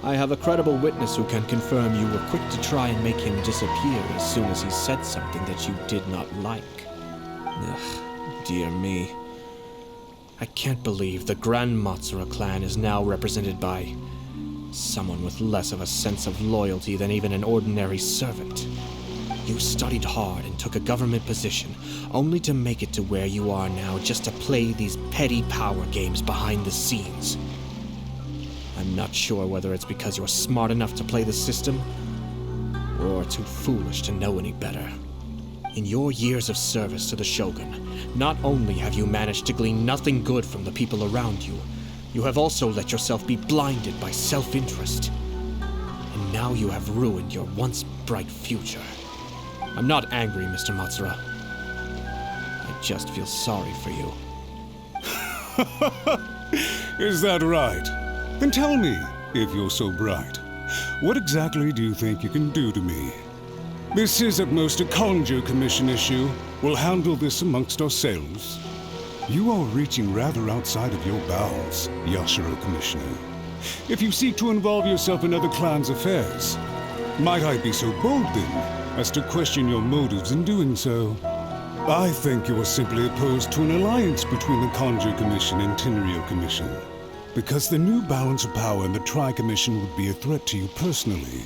I have a credible witness who can confirm you were quick to try and make him disappear as soon as he said something that you did not like. Ugh. Dear me. I can't believe the Grand Matsura clan is now represented by someone with less of a sense of loyalty than even an ordinary servant. You studied hard and took a government position, only to make it to where you are now just to play these petty power games behind the scenes. I'm not sure whether it's because you're smart enough to play the system, or too foolish to know any better. In your years of service to the Shogun, not only have you managed to glean nothing good from the people around you, you have also let yourself be blinded by self-interest. And now you have ruined your once bright future. I'm not angry, Mr. Matsura. I just feel sorry for you. Is that right? Then tell me, if you're so bright, what exactly do you think you can do to me? This is at most a Conjo Commission issue. We'll handle this amongst ourselves. You are reaching rather outside of your bounds, Yashiro Commissioner. If you seek to involve yourself in other clans' affairs, might I be so bold then, as to question your motives in doing so? I think you are simply opposed to an alliance between the Conjo Commission and Tenryou Commission, because the new balance of power in the Tri-Commission would be a threat to you personally.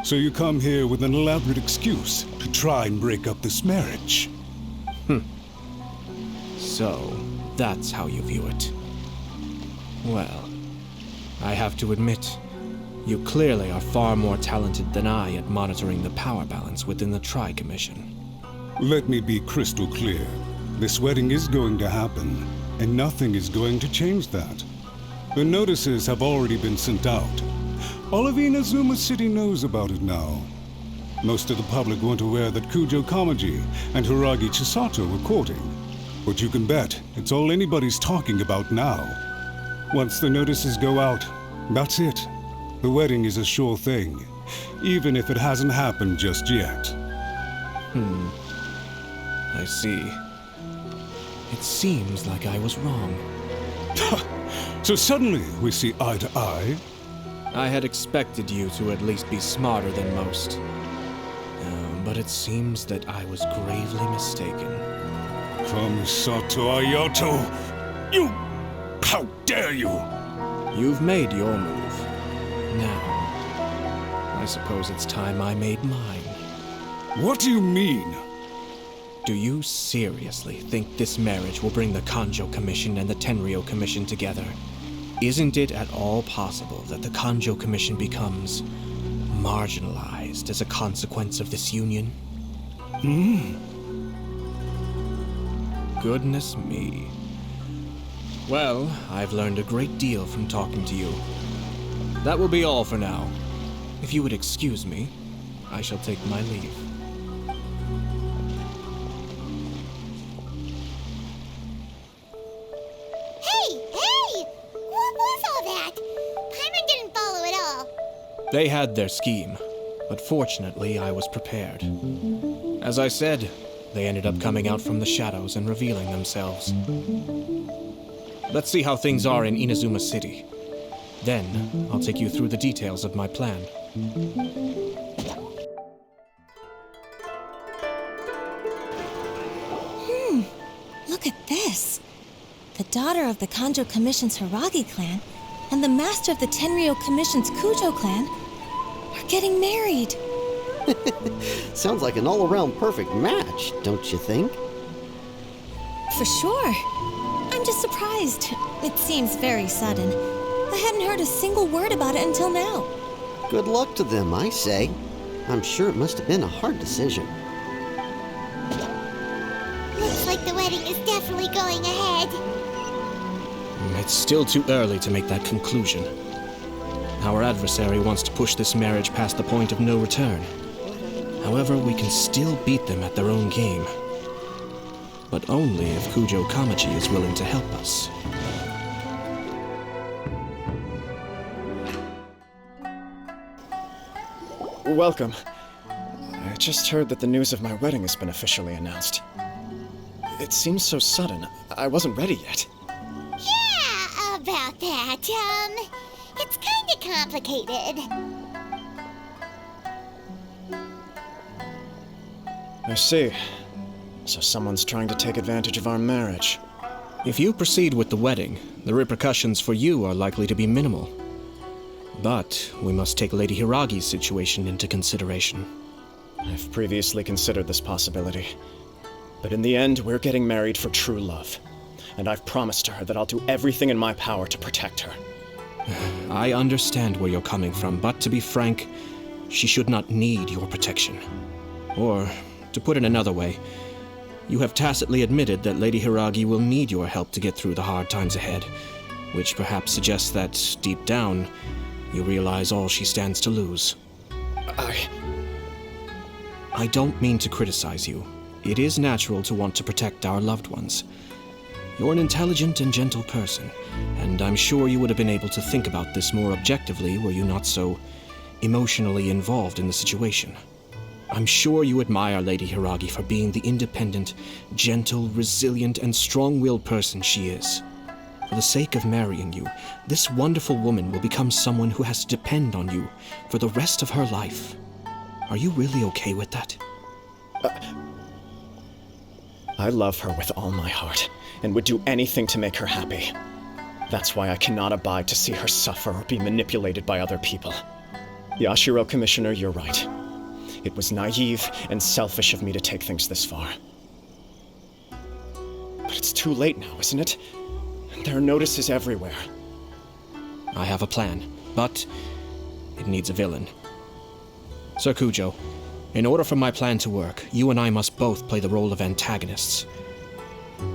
So you come here with an elaborate excuse to try and break up this marriage. So, that's how you view it. Well, I have to admit, you clearly are far more talented than I at monitoring the power balance within the Tri-Commission. Let me be crystal clear. This wedding is going to happen, and nothing is going to change that. The notices have already been sent out. All of Inazuma City knows about it now. Most of the public weren't aware that Kujo Kamaji and Hiragi Chisato were courting. But you can bet it's all anybody's talking about now. Once the notices go out, that's it. The wedding is a sure thing, even if it hasn't happened just yet. I see. It seems like I was wrong. So suddenly we see eye to eye? I had expected you to at least be smarter than most. But it seems that I was gravely mistaken. Kamisato Ayato! You! How dare you! You've made your move. Now, I suppose it's time I made mine. What do you mean? Do you seriously think this marriage will bring the Conjo Commission and the Tenryou Commission together? Isn't it at all possible that the Conjo Commission becomes marginalized as a consequence of this union? Goodness me. Well, I've learned a great deal from talking to you. That will be all for now. If you would excuse me, I shall take my leave. Hey! What was all that? Paimon didn't follow at all. They had their scheme, but fortunately I was prepared. As I said, they ended up coming out from the shadows and revealing themselves. Let's see how things are in Inazuma City. Then, I'll take you through the details of my plan. Look at this. The daughter of the Conjo Commission's Hiragi clan and the master of the Tenryou Commission's Kujo clan are getting married. Sounds like an all-around perfect match, don't you think? For sure. I'm just surprised. It seems very sudden. I hadn't heard a single word about it until now. Good luck to them, I say. I'm sure it must have been a hard decision. Looks like the wedding is definitely going ahead. It's still too early to make that conclusion. Our adversary wants to push this marriage past the point of no return. However, we can still beat them at their own game. But only if Kujo Kamaji is willing to help us. Welcome. I just heard that the news of my wedding has been officially announced. It seems so sudden. I wasn't ready yet. Yeah, about that. It's kinda complicated. I see. So someone's trying to take advantage of our marriage. If you proceed with the wedding, the repercussions for you are likely to be minimal. But we must take Lady Hiragi's situation into consideration. I've previously considered this possibility. But in the end, we're getting married for true love. And I've promised her that I'll do everything in my power to protect her. I understand where you're coming from, but to be frank, she should not need your protection. Or, to put it another way, you have tacitly admitted that Lady Hiragi will need your help to get through the hard times ahead, which perhaps suggests that, deep down, you realize all she stands to lose. I don't mean to criticize you. It is natural to want to protect our loved ones. You're an intelligent and gentle person, and I'm sure you would have been able to think about this more objectively were you not so emotionally involved in the situation. I'm sure you admire Lady Hiragi for being the independent, gentle, resilient, and strong-willed person she is. For the sake of marrying you, this wonderful woman will become someone who has to depend on you for the rest of her life. Are you really okay with that? I love her with all my heart, and would do anything to make her happy. That's why I cannot abide to see her suffer or be manipulated by other people. Yashiro Commissioner, you're right. It was naive and selfish of me to take things this far. But it's too late now, isn't it? There are notices everywhere. I have a plan, but it needs a villain. Sir Kujo, in order for my plan to work, you and I must both play the role of antagonists.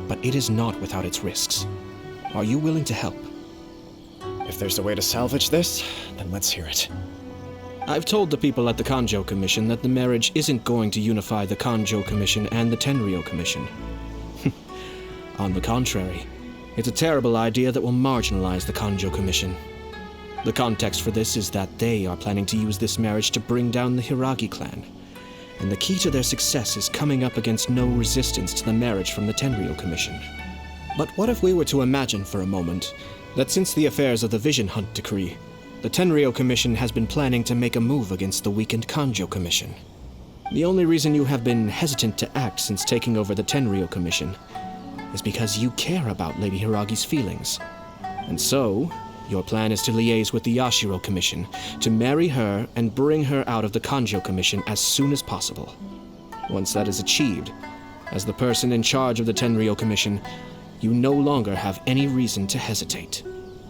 But it is not without its risks. Are you willing to help? If there's a way to salvage this, then let's hear it. I've told the people at the Kanjo Commission that the marriage isn't going to unify the Kanjo Commission and the Tenryou Commission. On the contrary, it's a terrible idea that will marginalize the Kanjo Commission. The context for this is that they are planning to use this marriage to bring down the Hiragi clan, and the key to their success is coming up against no resistance to the marriage from the Tenryou Commission. But what if we were to imagine for a moment that since the affairs of the Vision Hunt decree, the Tenryou Commission has been planning to make a move against the weakened Kanjo Commission? The only reason you have been hesitant to act since taking over the Tenryou Commission is because you care about Lady Hiragi's feelings. And so, your plan is to liaise with the Yashiro Commission, to marry her and bring her out of the Kanjo Commission as soon as possible. Once that is achieved, as the person in charge of the Tenryou Commission, you no longer have any reason to hesitate.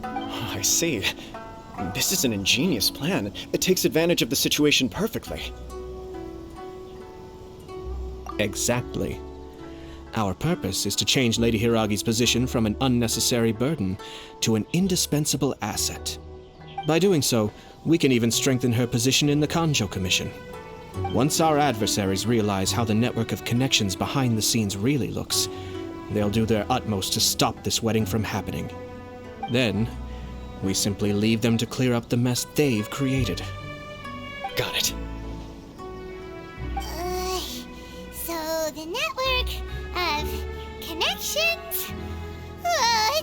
I see. This is an ingenious plan. It takes advantage of the situation perfectly. Exactly. Our purpose is to change Lady Hiragi's position from an unnecessary burden to an indispensable asset. By doing so, we can even strengthen her position in the Kanjo Commission. Once our adversaries realize how the network of connections behind the scenes really looks, they'll do their utmost to stop this wedding from happening. Then, we simply leave them to clear up the mess they've created. Got it. So the network of connections?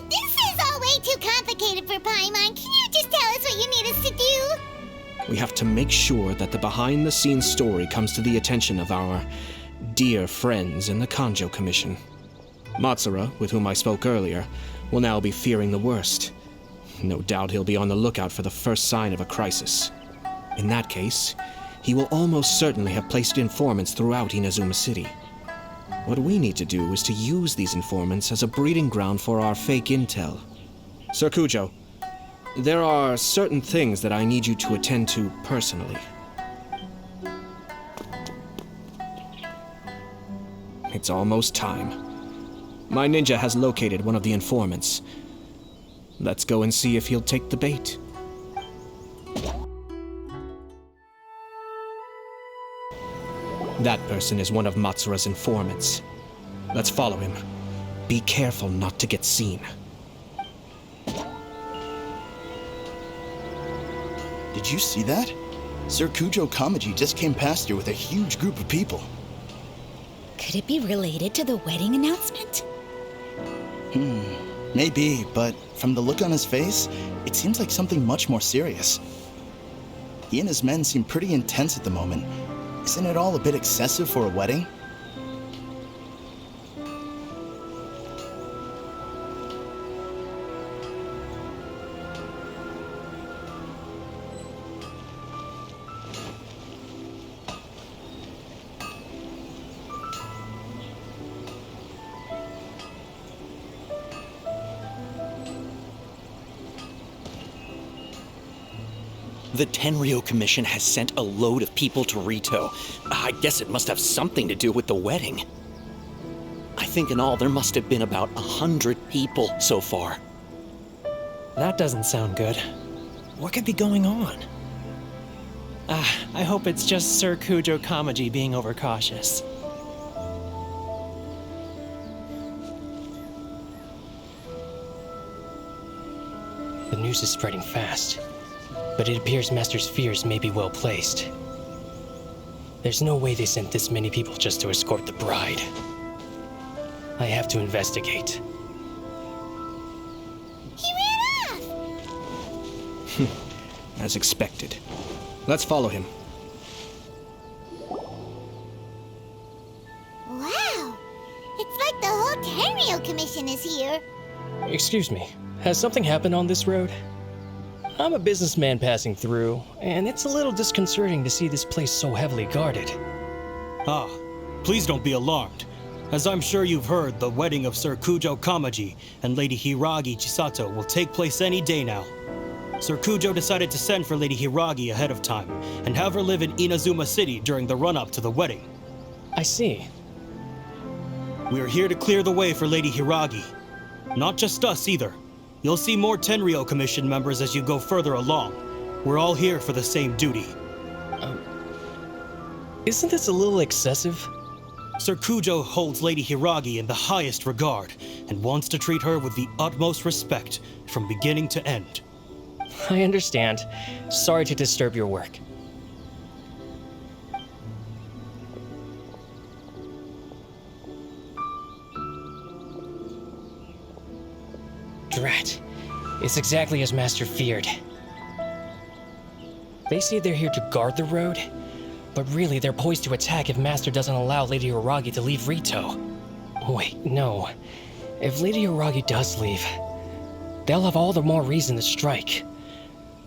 This is all way too complicated for Paimon. Can you just tell us what you need us to do? We have to make sure that the behind-the-scenes story comes to the attention of our dear friends in the Kanjo Commission. Matsura, with whom I spoke earlier, will now be fearing the worst. No doubt he'll be on the lookout for the first sign of a crisis. In that case, he will almost certainly have placed informants throughout Inazuma City. What we need to do is to use these informants as a breeding ground for our fake intel. Sir Kujo, there are certain things that I need you to attend to personally. It's almost time. My ninja has located one of the informants. Let's go and see if he'll take the bait. That person is one of Matsura's informants. Let's follow him. Be careful not to get seen. Did you see that? Sir Kujo Kamaji just came past here with a huge group of people. Could it be related to the wedding announcement? Maybe, but from the look on his face, it seems like something much more serious. He and his men seem pretty intense at the moment. Isn't it all a bit excessive for a wedding? The Tenryou Commission has sent a load of people to Rito. I guess it must have something to do with the wedding. I think in all there must have been about 100 people so far. That doesn't sound good. What could be going on? I hope it's just Sir Kujo Kamaji being overcautious. The news is spreading fast, but it appears Master's fears may be well placed. There's no way they sent this many people just to escort the bride. I have to investigate. He ran off! As expected. Let's follow him. Wow! It's like the whole Tenryou Commission is here. Excuse me, has something happened on this road? I'm a businessman passing through, and it's a little disconcerting to see this place so heavily guarded. Ah, please don't be alarmed. As I'm sure you've heard, the wedding of Sir Kujo Kamaji and Lady Hiragi Chisato will take place any day now. Sir Kujo decided to send for Lady Hiragi ahead of time and have her live in Inazuma City during the run-up to the wedding. I see. We are here to clear the way for Lady Hiragi. Not just us either. You'll see more Tenryou Commission members as you go further along. We're all here for the same duty. Isn't this a little excessive? Sir Kujo holds Lady Hiragi in the highest regard and wants to treat her with the utmost respect from beginning to end. I understand. Sorry to disturb your work. Drat. It's exactly as Master feared. They say they're here to guard the road, but really they're poised to attack if Master doesn't allow Lady Hiragi to leave Rito. Wait, no. If Lady Hiragi does leave, they'll have all the more reason to strike.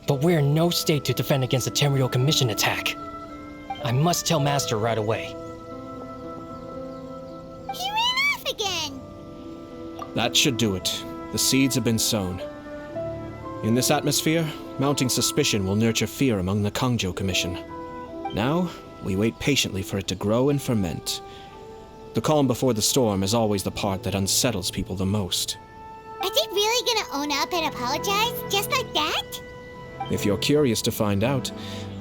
But we're in no state to defend against a Tenryou Commission attack. I must tell Master right away. He ran off again! That should do it. The seeds have been sown. In this atmosphere, mounting suspicion will nurture fear among the Kangjo Commission. Now, we wait patiently for it to grow and ferment. The calm before the storm is always the part that unsettles people the most. Are they really gonna own up and apologize, just like that? If you're curious to find out,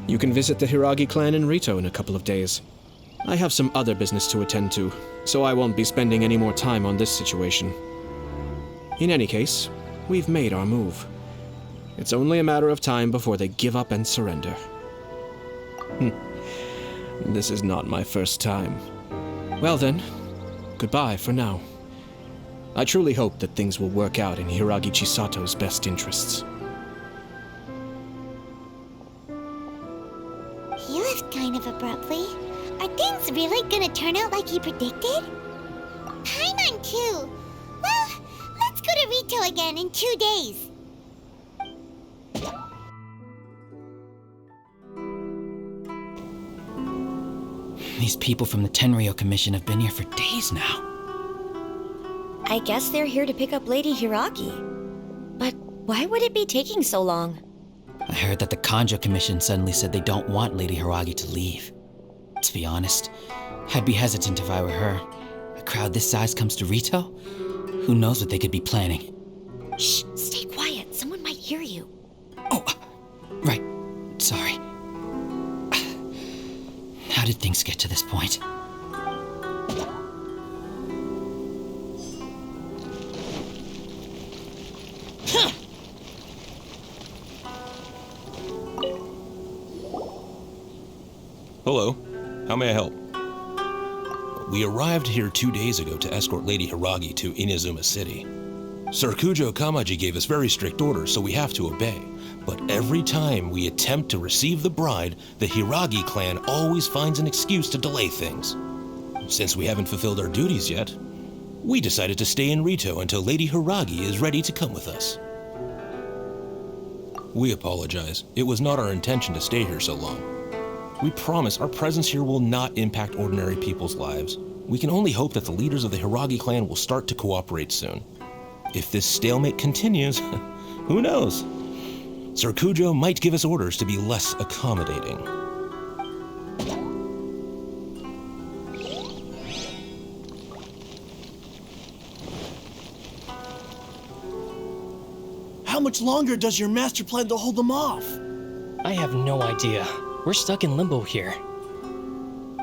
you can visit the Hiragi clan in Rito in a couple of days. I have some other business to attend to, so I won't be spending any more time on this situation. In any case, we've made our move. It's only a matter of time before they give up and surrender. This is not my first time. Well then, goodbye for now. I truly hope that things will work out in Hiragi Chisato's best interests. He left kind of abruptly. Are things really gonna turn out like he predicted? Paimon too. Well, let's go to Rito again in 2 days. These people from the Tenryou Commission have been here for days now. I guess they're here to pick up Lady Hiragi. But why would it be taking so long? I heard that the Kanjo Commission suddenly said they don't want Lady Hiragi to leave. To be honest, I'd be hesitant if I were her. A crowd this size comes to Rito? Who knows what they could be planning? Shh, stay quiet. Someone might hear you. Oh, right. Sorry. How did things get to this point? Hello. How may I help? We arrived here 2 days ago to escort Lady Hiragi to Inazuma City. Sir Kujo Kamaji gave us very strict orders, so we have to obey. But every time we attempt to receive the bride, the Hiragi clan always finds an excuse to delay things. Since we haven't fulfilled our duties yet, we decided to stay in Rito until Lady Hiragi is ready to come with us. We apologize. It was not our intention to stay here so long. We promise our presence here will not impact ordinary people's lives. We can only hope that the leaders of the Hiragi clan will start to cooperate soon. If this stalemate continues, who knows? Sir Kujo might give us orders to be less accommodating. How much longer does your master plan to hold them off? I have no idea. We're stuck in limbo here.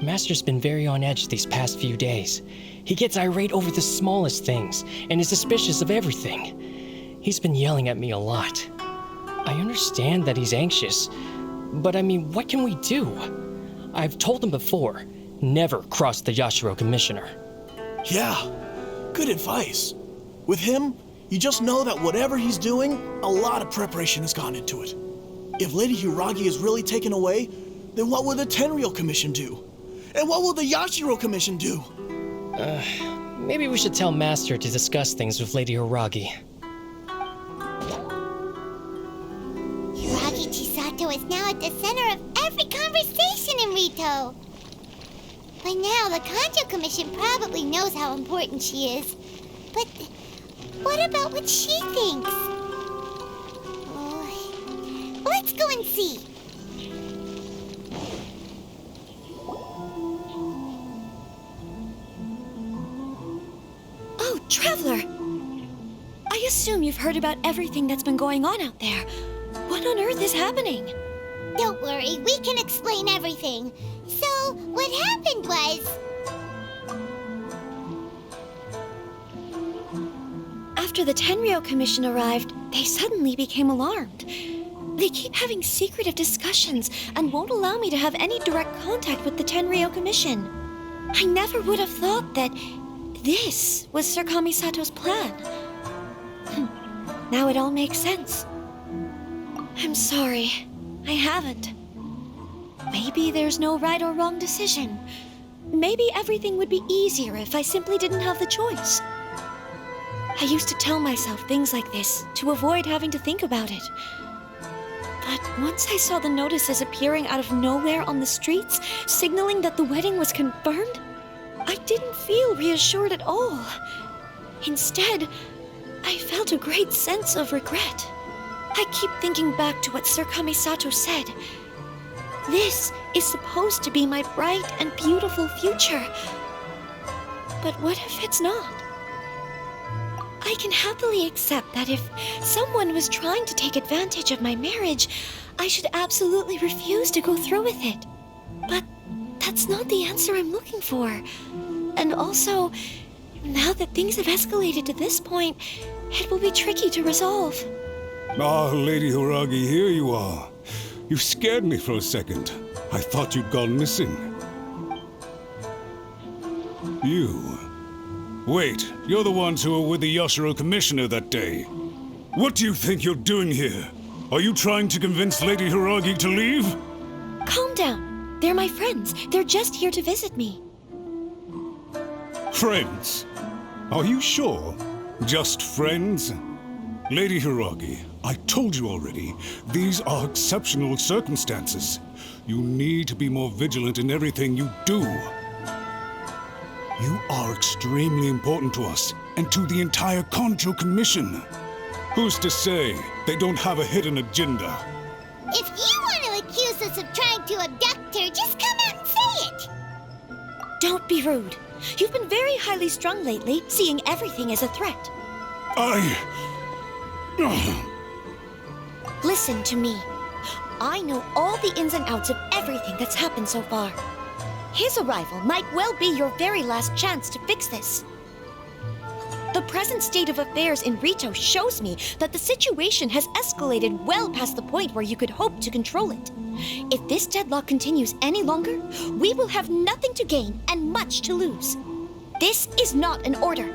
Master's been very on edge these past few days. He gets irate over the smallest things and is suspicious of everything. He's been yelling at me a lot. I understand that he's anxious, but I mean, what can we do? I've told him before, never cross the Yashiro Commissioner. Yeah, good advice. With him, you just know that whatever he's doing, a lot of preparation has gone into it. If Lady Hiragi is really taken away, then what will the Tenryou Commission do? And what will the Yashiro Commission do? Maybe we should tell Master to discuss things with Lady Hiragi. Hiragi Chisato is now at the center of every conversation in Rito. By now, the Kanjo Commission probably knows how important she is. But what about what she thinks? Oh, let's go and see. Oh, Traveler! I assume you've heard about everything that's been going on out there. What on earth is happening? Don't worry, we can explain everything. So, what happened was... After the Tenryou Commission arrived, they suddenly became alarmed. They keep having secretive discussions and won't allow me to have any direct contact with the Tenryou Commission. I never would have thought that this was Sir Kamisato's plan. Now it all makes sense. I'm sorry, I haven't. Maybe there's no right or wrong decision. Maybe everything would be easier if I simply didn't have the choice. I used to tell myself things like this to avoid having to think about it. But once I saw the notices appearing out of nowhere on the streets, signaling that the wedding was confirmed, I didn't feel reassured at all. Instead, I felt a great sense of regret. I keep thinking back to what Sir Kamisato said. This is supposed to be my bright and beautiful future. But what if it's not? I can happily accept that if someone was trying to take advantage of my marriage, I should absolutely refuse to go through with it. But that's not the answer I'm looking for. And also, now that things have escalated to this point, it will be tricky to resolve. Ah, Lady Hiragi, here you are. You scared me for a second. I thought you'd gone missing. You... Wait, you're the ones who were with the Yashiro Commissioner that day. What do you think you're doing here? Are you trying to convince Lady Hiragi to leave? Calm down. They're my friends. They're just here to visit me. Friends? Are you sure? Just friends? Lady Hiragi, I told you already, these are exceptional circumstances. You need to be more vigilant in everything you do. You are extremely important to us, and to the entire Kanjo Commission. Who's to say they don't have a hidden agenda? If you want to accuse us of trying to abduct her, just come out and say it! Don't be rude. You've been very highly strung lately, seeing everything as a threat. Listen to me. I know all the ins and outs of everything that's happened so far. His arrival might well be your very last chance to fix this. The present state of affairs in Rito shows me that the situation has escalated well past the point where you could hope to control it. If this deadlock continues any longer, we will have nothing to gain and much to lose. This is not an order.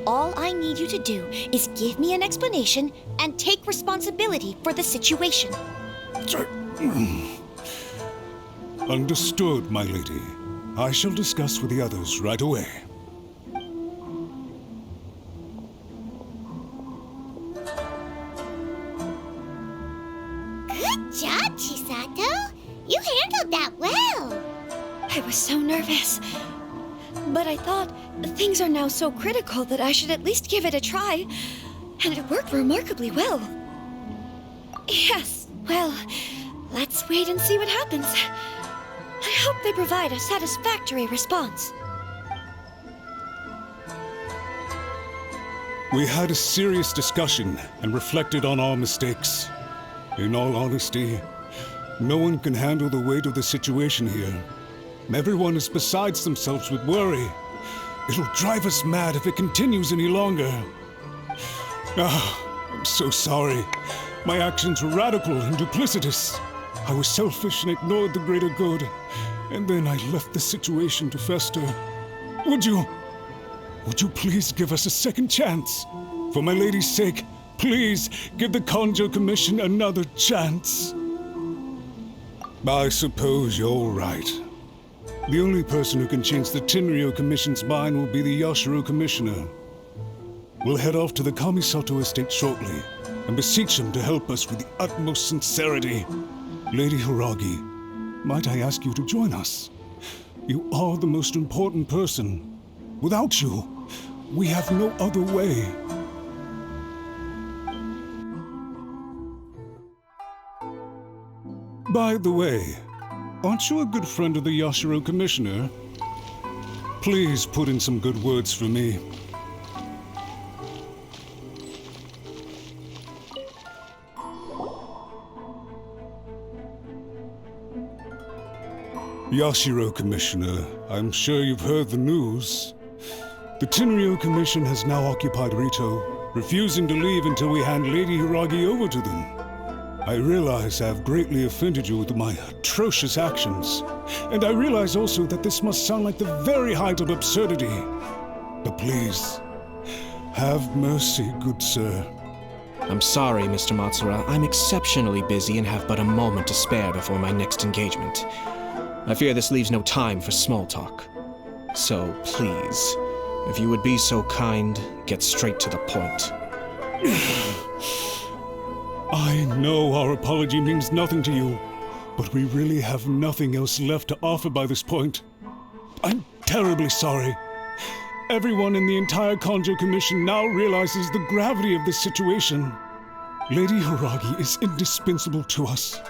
All I need you to do is give me an explanation and take responsibility for the situation. Understood, my lady. I shall discuss with the others right away. Good job, Chisato. You handled that well. I was so nervous. But I thought things are now so critical that I should at least give it a try. And it worked remarkably well. Yes, well, let's wait and see what happens. I hope they provide a satisfactory response. We had a serious discussion and reflected on our mistakes. In all honesty, no one can handle the weight of the situation here. Everyone is besides themselves with worry. It'll drive us mad if it continues any longer. I'm so sorry. My actions were radical and duplicitous. I was selfish and ignored the greater good. And then I left the situation to fester. Would you please give us a second chance? For my lady's sake, please give the Kanjo Commission another chance. I suppose you're right. The only person who can change the Tenryou Commission's mind will be the Yashiro Commissioner. We'll head off to the Kamisato estate shortly and beseech him to help us with the utmost sincerity. Lady Hiragi, might I ask you to join us? You are the most important person. Without you, we have no other way. By the way, aren't you a good friend of the Yashiro Commissioner? Please put in some good words for me. Yashiro Commissioner, I'm sure you've heard the news. The Tenryou Commission has now occupied Rito, refusing to leave until we hand Lady Hiragi over to them. I realize I have greatly offended you with my atrocious actions, and I realize also that this must sound like the very height of absurdity. But please, have mercy, good sir. I'm sorry, Mr. Matsura. I'm exceptionally busy and have but a moment to spare before my next engagement. I fear this leaves no time for small talk. So please, if you would be so kind, get straight to the point. I know our apology means nothing to you, but we really have nothing else left to offer by this point. I'm terribly sorry. Everyone in the entire Kanjo Commission now realizes the gravity of this situation. Lady Hiragi is indispensable to us.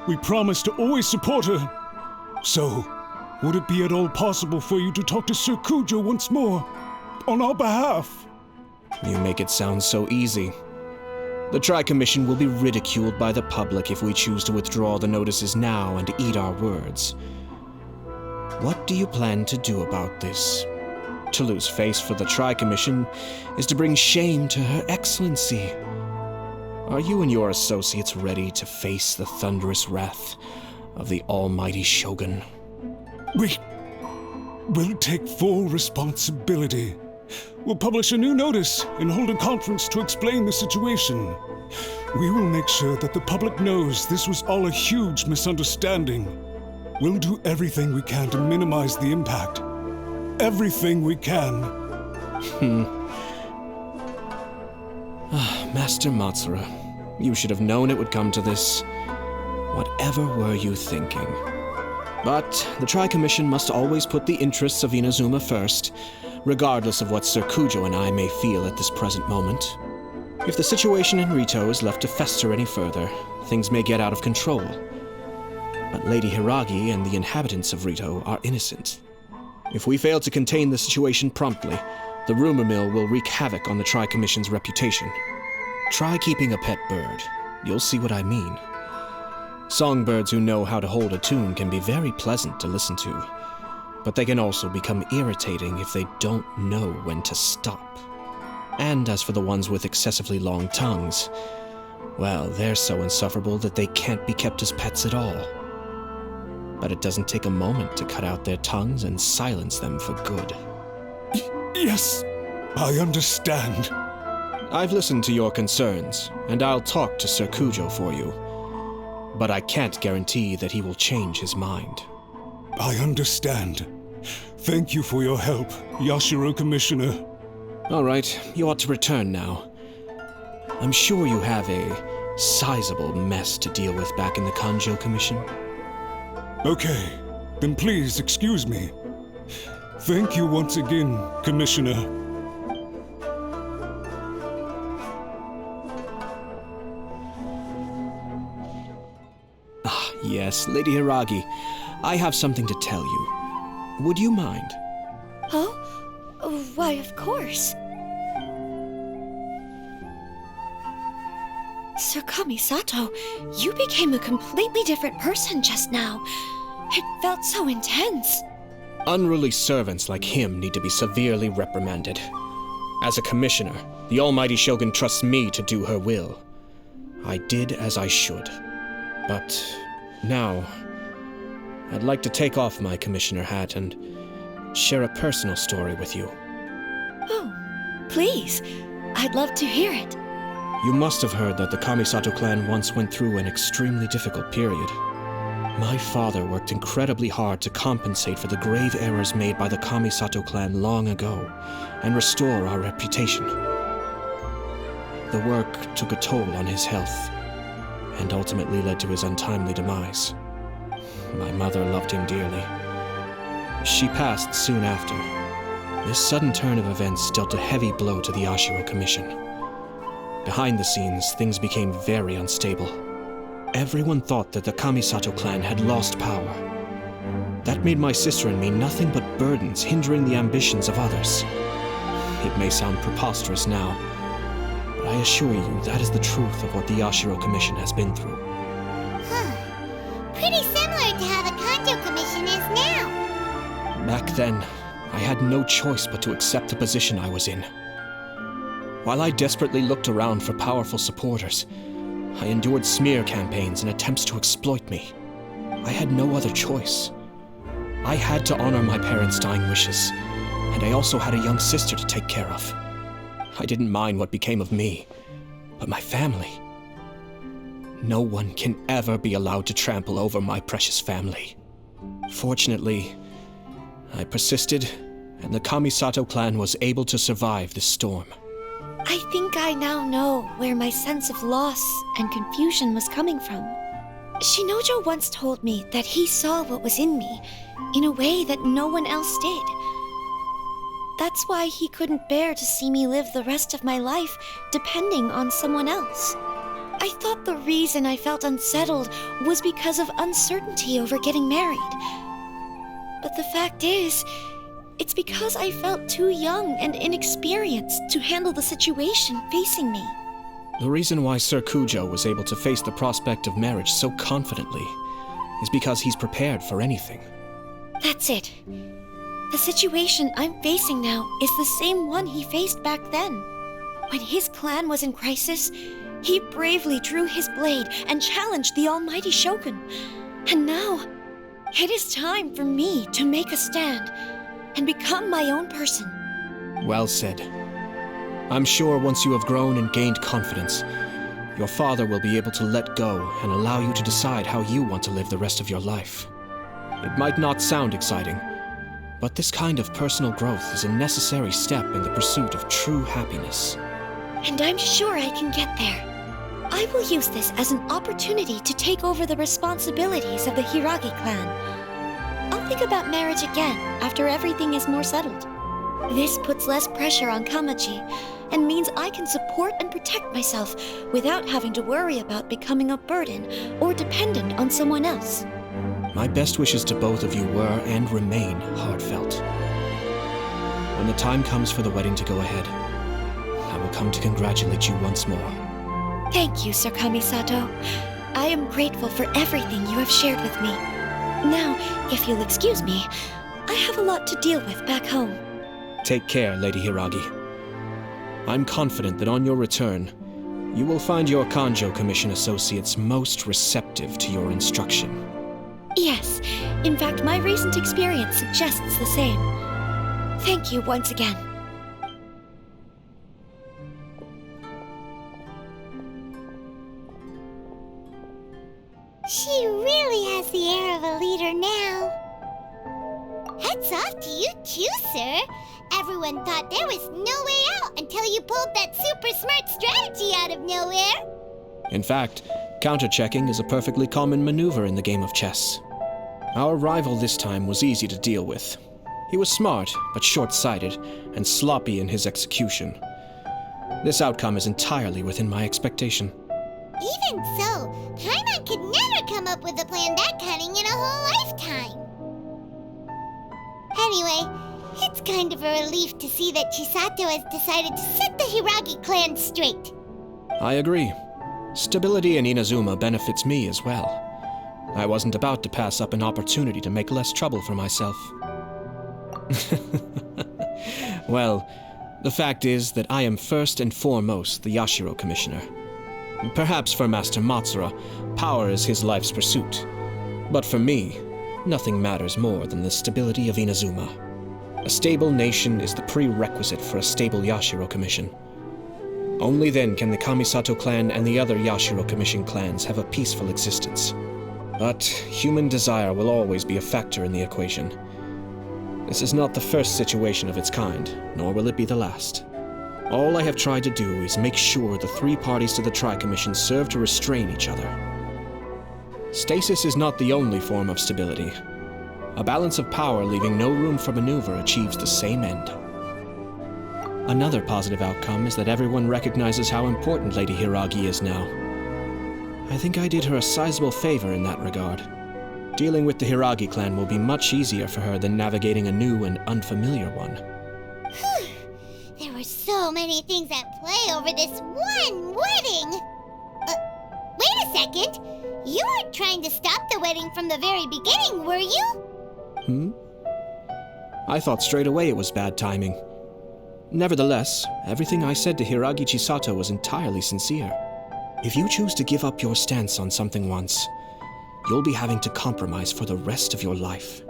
We promise to always support her. So, would it be at all possible for you to talk to Sir Kujo once more, on our behalf? You make it sound so easy. The Tri-Commission will be ridiculed by the public if we choose to withdraw the notices now and eat our words. What do you plan to do about this? To lose face for the Tri-Commission is to bring shame to Her Excellency. Are you and your associates ready to face the thunderous wrath of the almighty Shogun? We'll take full responsibility. We'll publish a new notice and hold a conference to explain the situation. We will make sure that the public knows this was all a huge misunderstanding. We'll do everything we can to minimize the impact. Everything we can. Master Matsura, you should have known it would come to this. Whatever were you thinking? But the Tri-Commission must always put the interests of Inazuma first, regardless of what Sir Kujo and I may feel at this present moment. If the situation in Rito is left to fester any further, things may get out of control. But Lady Hiragi and the inhabitants of Rito are innocent. If we fail to contain the situation promptly, the rumor mill will wreak havoc on the Tri-Commission's reputation. Try keeping a pet bird. You'll see what I mean. Songbirds who know how to hold a tune can be very pleasant to listen to, but they can also become irritating if they don't know when to stop. And as for the ones with excessively long tongues, well, they're so insufferable that they can't be kept as pets at all. But it doesn't take a moment to cut out their tongues and silence them for good. Yes, I understand. I've listened to your concerns, and I'll talk to Sir Kujo for you. But I can't guarantee that he will change his mind. I understand. Thank you for your help, Yashiro Commissioner. All right, you ought to return now. I'm sure you have a sizable mess to deal with back in the Kanjo Commission. Okay, then please excuse me. Thank you once again, Commissioner. Yes, Lady Hiragi, I have something to tell you. Would you mind? Oh? Why, of course. Sir Kamisato, you became a completely different person just now. It felt so intense. Unruly servants like him need to be severely reprimanded. As a commissioner, the almighty shogun trusts me to do her will. I did as I should. But now, I'd like to take off my commissioner hat and share a personal story with you. Oh, please. I'd love to hear it. You must have heard that the Kamisato clan once went through an extremely difficult period. My father worked incredibly hard to compensate for the grave errors made by the Kamisato clan long ago and restore our reputation. The work took a toll on his health and ultimately led to his untimely demise. My mother loved him dearly. She passed soon after. This sudden turn of events dealt a heavy blow to the Yashiro Commission. Behind the scenes, things became very unstable. Everyone thought that the Kamisato clan had lost power. That made my sister and me nothing but burdens, hindering the ambitions of others. It may sound preposterous now, but I assure you that is the truth of what the Yashiro Commission has been through. Huh. Pretty similar to how the Kanjo Commission is now. Back then, I had no choice but to accept the position I was in. While I desperately looked around for powerful supporters, I endured smear campaigns and attempts to exploit me. I had no other choice. I had to honor my parents' dying wishes, and I also had a young sister to take care of. I didn't mind what became of me, but my family. No one can ever be allowed to trample over my precious family. Fortunately, I persisted, and the Kamisato clan was able to survive this storm. I think I now know where my sense of loss and confusion was coming from. Shinojo once told me that he saw what was in me in a way that no one else did. That's why he couldn't bear to see me live the rest of my life depending on someone else. I thought the reason I felt unsettled was because of uncertainty over getting married. But the fact is, it's because I felt too young and inexperienced to handle the situation facing me. The reason why Sir Kujo was able to face the prospect of marriage so confidently is because he's prepared for anything. That's it. The situation I'm facing now is the same one he faced back then. When his clan was in crisis, he bravely drew his blade and challenged the almighty shogun. And now, it is time for me to make a stand and become my own person. Well said. I'm sure once you have grown and gained confidence, your father will be able to let go and allow you to decide how you want to live the rest of your life. It might not sound exciting, but this kind of personal growth is a necessary step in the pursuit of true happiness. And I'm sure I can get there. I will use this as an opportunity to take over the responsibilities of the Hiragi clan. I'll think about marriage again after everything is more settled. This puts less pressure on Kamaji and means I can support and protect myself without having to worry about becoming a burden or dependent on someone else. My best wishes to both of you were and remain heartfelt. When the time comes for the wedding to go ahead, I will come to congratulate you once more. Thank you, Sir Kamisato. I am grateful for everything you have shared with me. Now, if you'll excuse me, I have a lot to deal with back home. Take care, Lady Hiragi. I'm confident that on your return, you will find your Kanjo Commission associates most receptive to your instruction. Yes, in fact, my recent experience suggests the same. Thank you once again. She really has the air of a leader now. Hats off to you too, sir. Everyone thought there was no way out until you pulled that super smart strategy out of nowhere. In fact, counter-checking is a perfectly common maneuver in the game of chess. Our rival this time was easy to deal with. He was smart, but short-sighted, and sloppy in his execution. This outcome is entirely within my expectation. Even so, Paimon could never come up with a plan that cunning in a whole lifetime. Anyway, it's kind of a relief to see that Chisato has decided to set the Hiragi clan straight. I agree. Stability in Inazuma benefits me as well. I wasn't about to pass up an opportunity to make less trouble for myself. Well, the fact is that I am first and foremost the Yashiro Commissioner. Perhaps for Master Matsura, power is his life's pursuit. But for me, nothing matters more than the stability of Inazuma. A stable nation is the prerequisite for a stable Yashiro Commission. Only then can the Kamisato clan and the other Yashiro Commission clans have a peaceful existence. But human desire will always be a factor in the equation. This is not the first situation of its kind, nor will it be the last. All I have tried to do is make sure the three parties to the Tri-Commission serve to restrain each other. Stasis is not the only form of stability. A balance of power leaving no room for maneuver achieves the same end. Another positive outcome is that everyone recognizes how important Lady Hiragi is now. I think I did her a sizable favor in that regard. Dealing with the Hiragi clan will be much easier for her than navigating a new and unfamiliar one. There were so many things at play over this one wedding! Wait a second! You weren't trying to stop the wedding from the very beginning, were you? I thought straight away it was bad timing. Nevertheless, everything I said to Hiragi Chisato was entirely sincere. If you choose to give up your stance on something once, you'll be having to compromise for the rest of your life.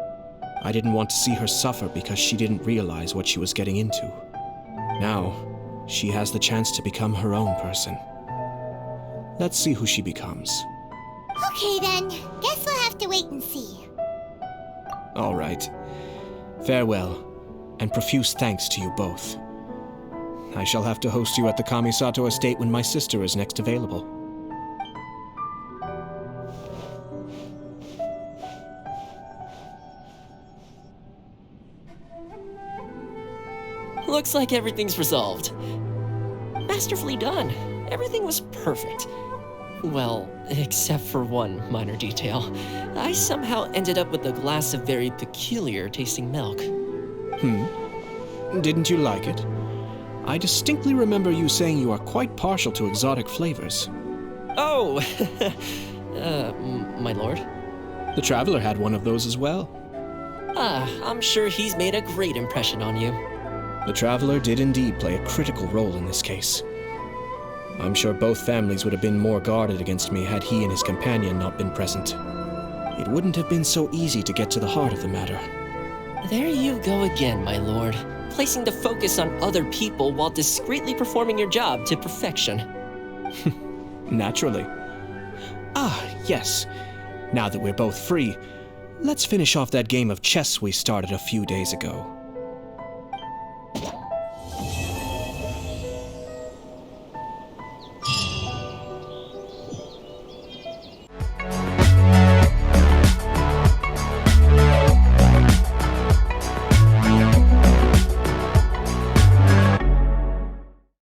I didn't want to see her suffer because she didn't realize what she was getting into. Now, she has the chance to become her own person. Let's see who she becomes. Okay then, guess we'll have to wait and see. All right. Farewell, and profuse thanks to you both. I shall have to host you at the Kamisato estate when my sister is next available. Looks like everything's resolved. Masterfully done. Everything was perfect. Well, except for one minor detail. I somehow ended up with a glass of very peculiar tasting milk. Didn't you like it? I distinctly remember you saying you are quite partial to exotic flavors. Oh, my lord? The Traveler had one of those as well. I'm sure he's made a great impression on you. The Traveler did indeed play a critical role in this case. I'm sure both families would have been more guarded against me had he and his companion not been present. It wouldn't have been so easy to get to the heart of the matter. There you go again, my lord. Placing the focus on other people while discreetly performing your job to perfection. Naturally. Yes. Now that we're both free, let's finish off that game of chess we started a few days ago.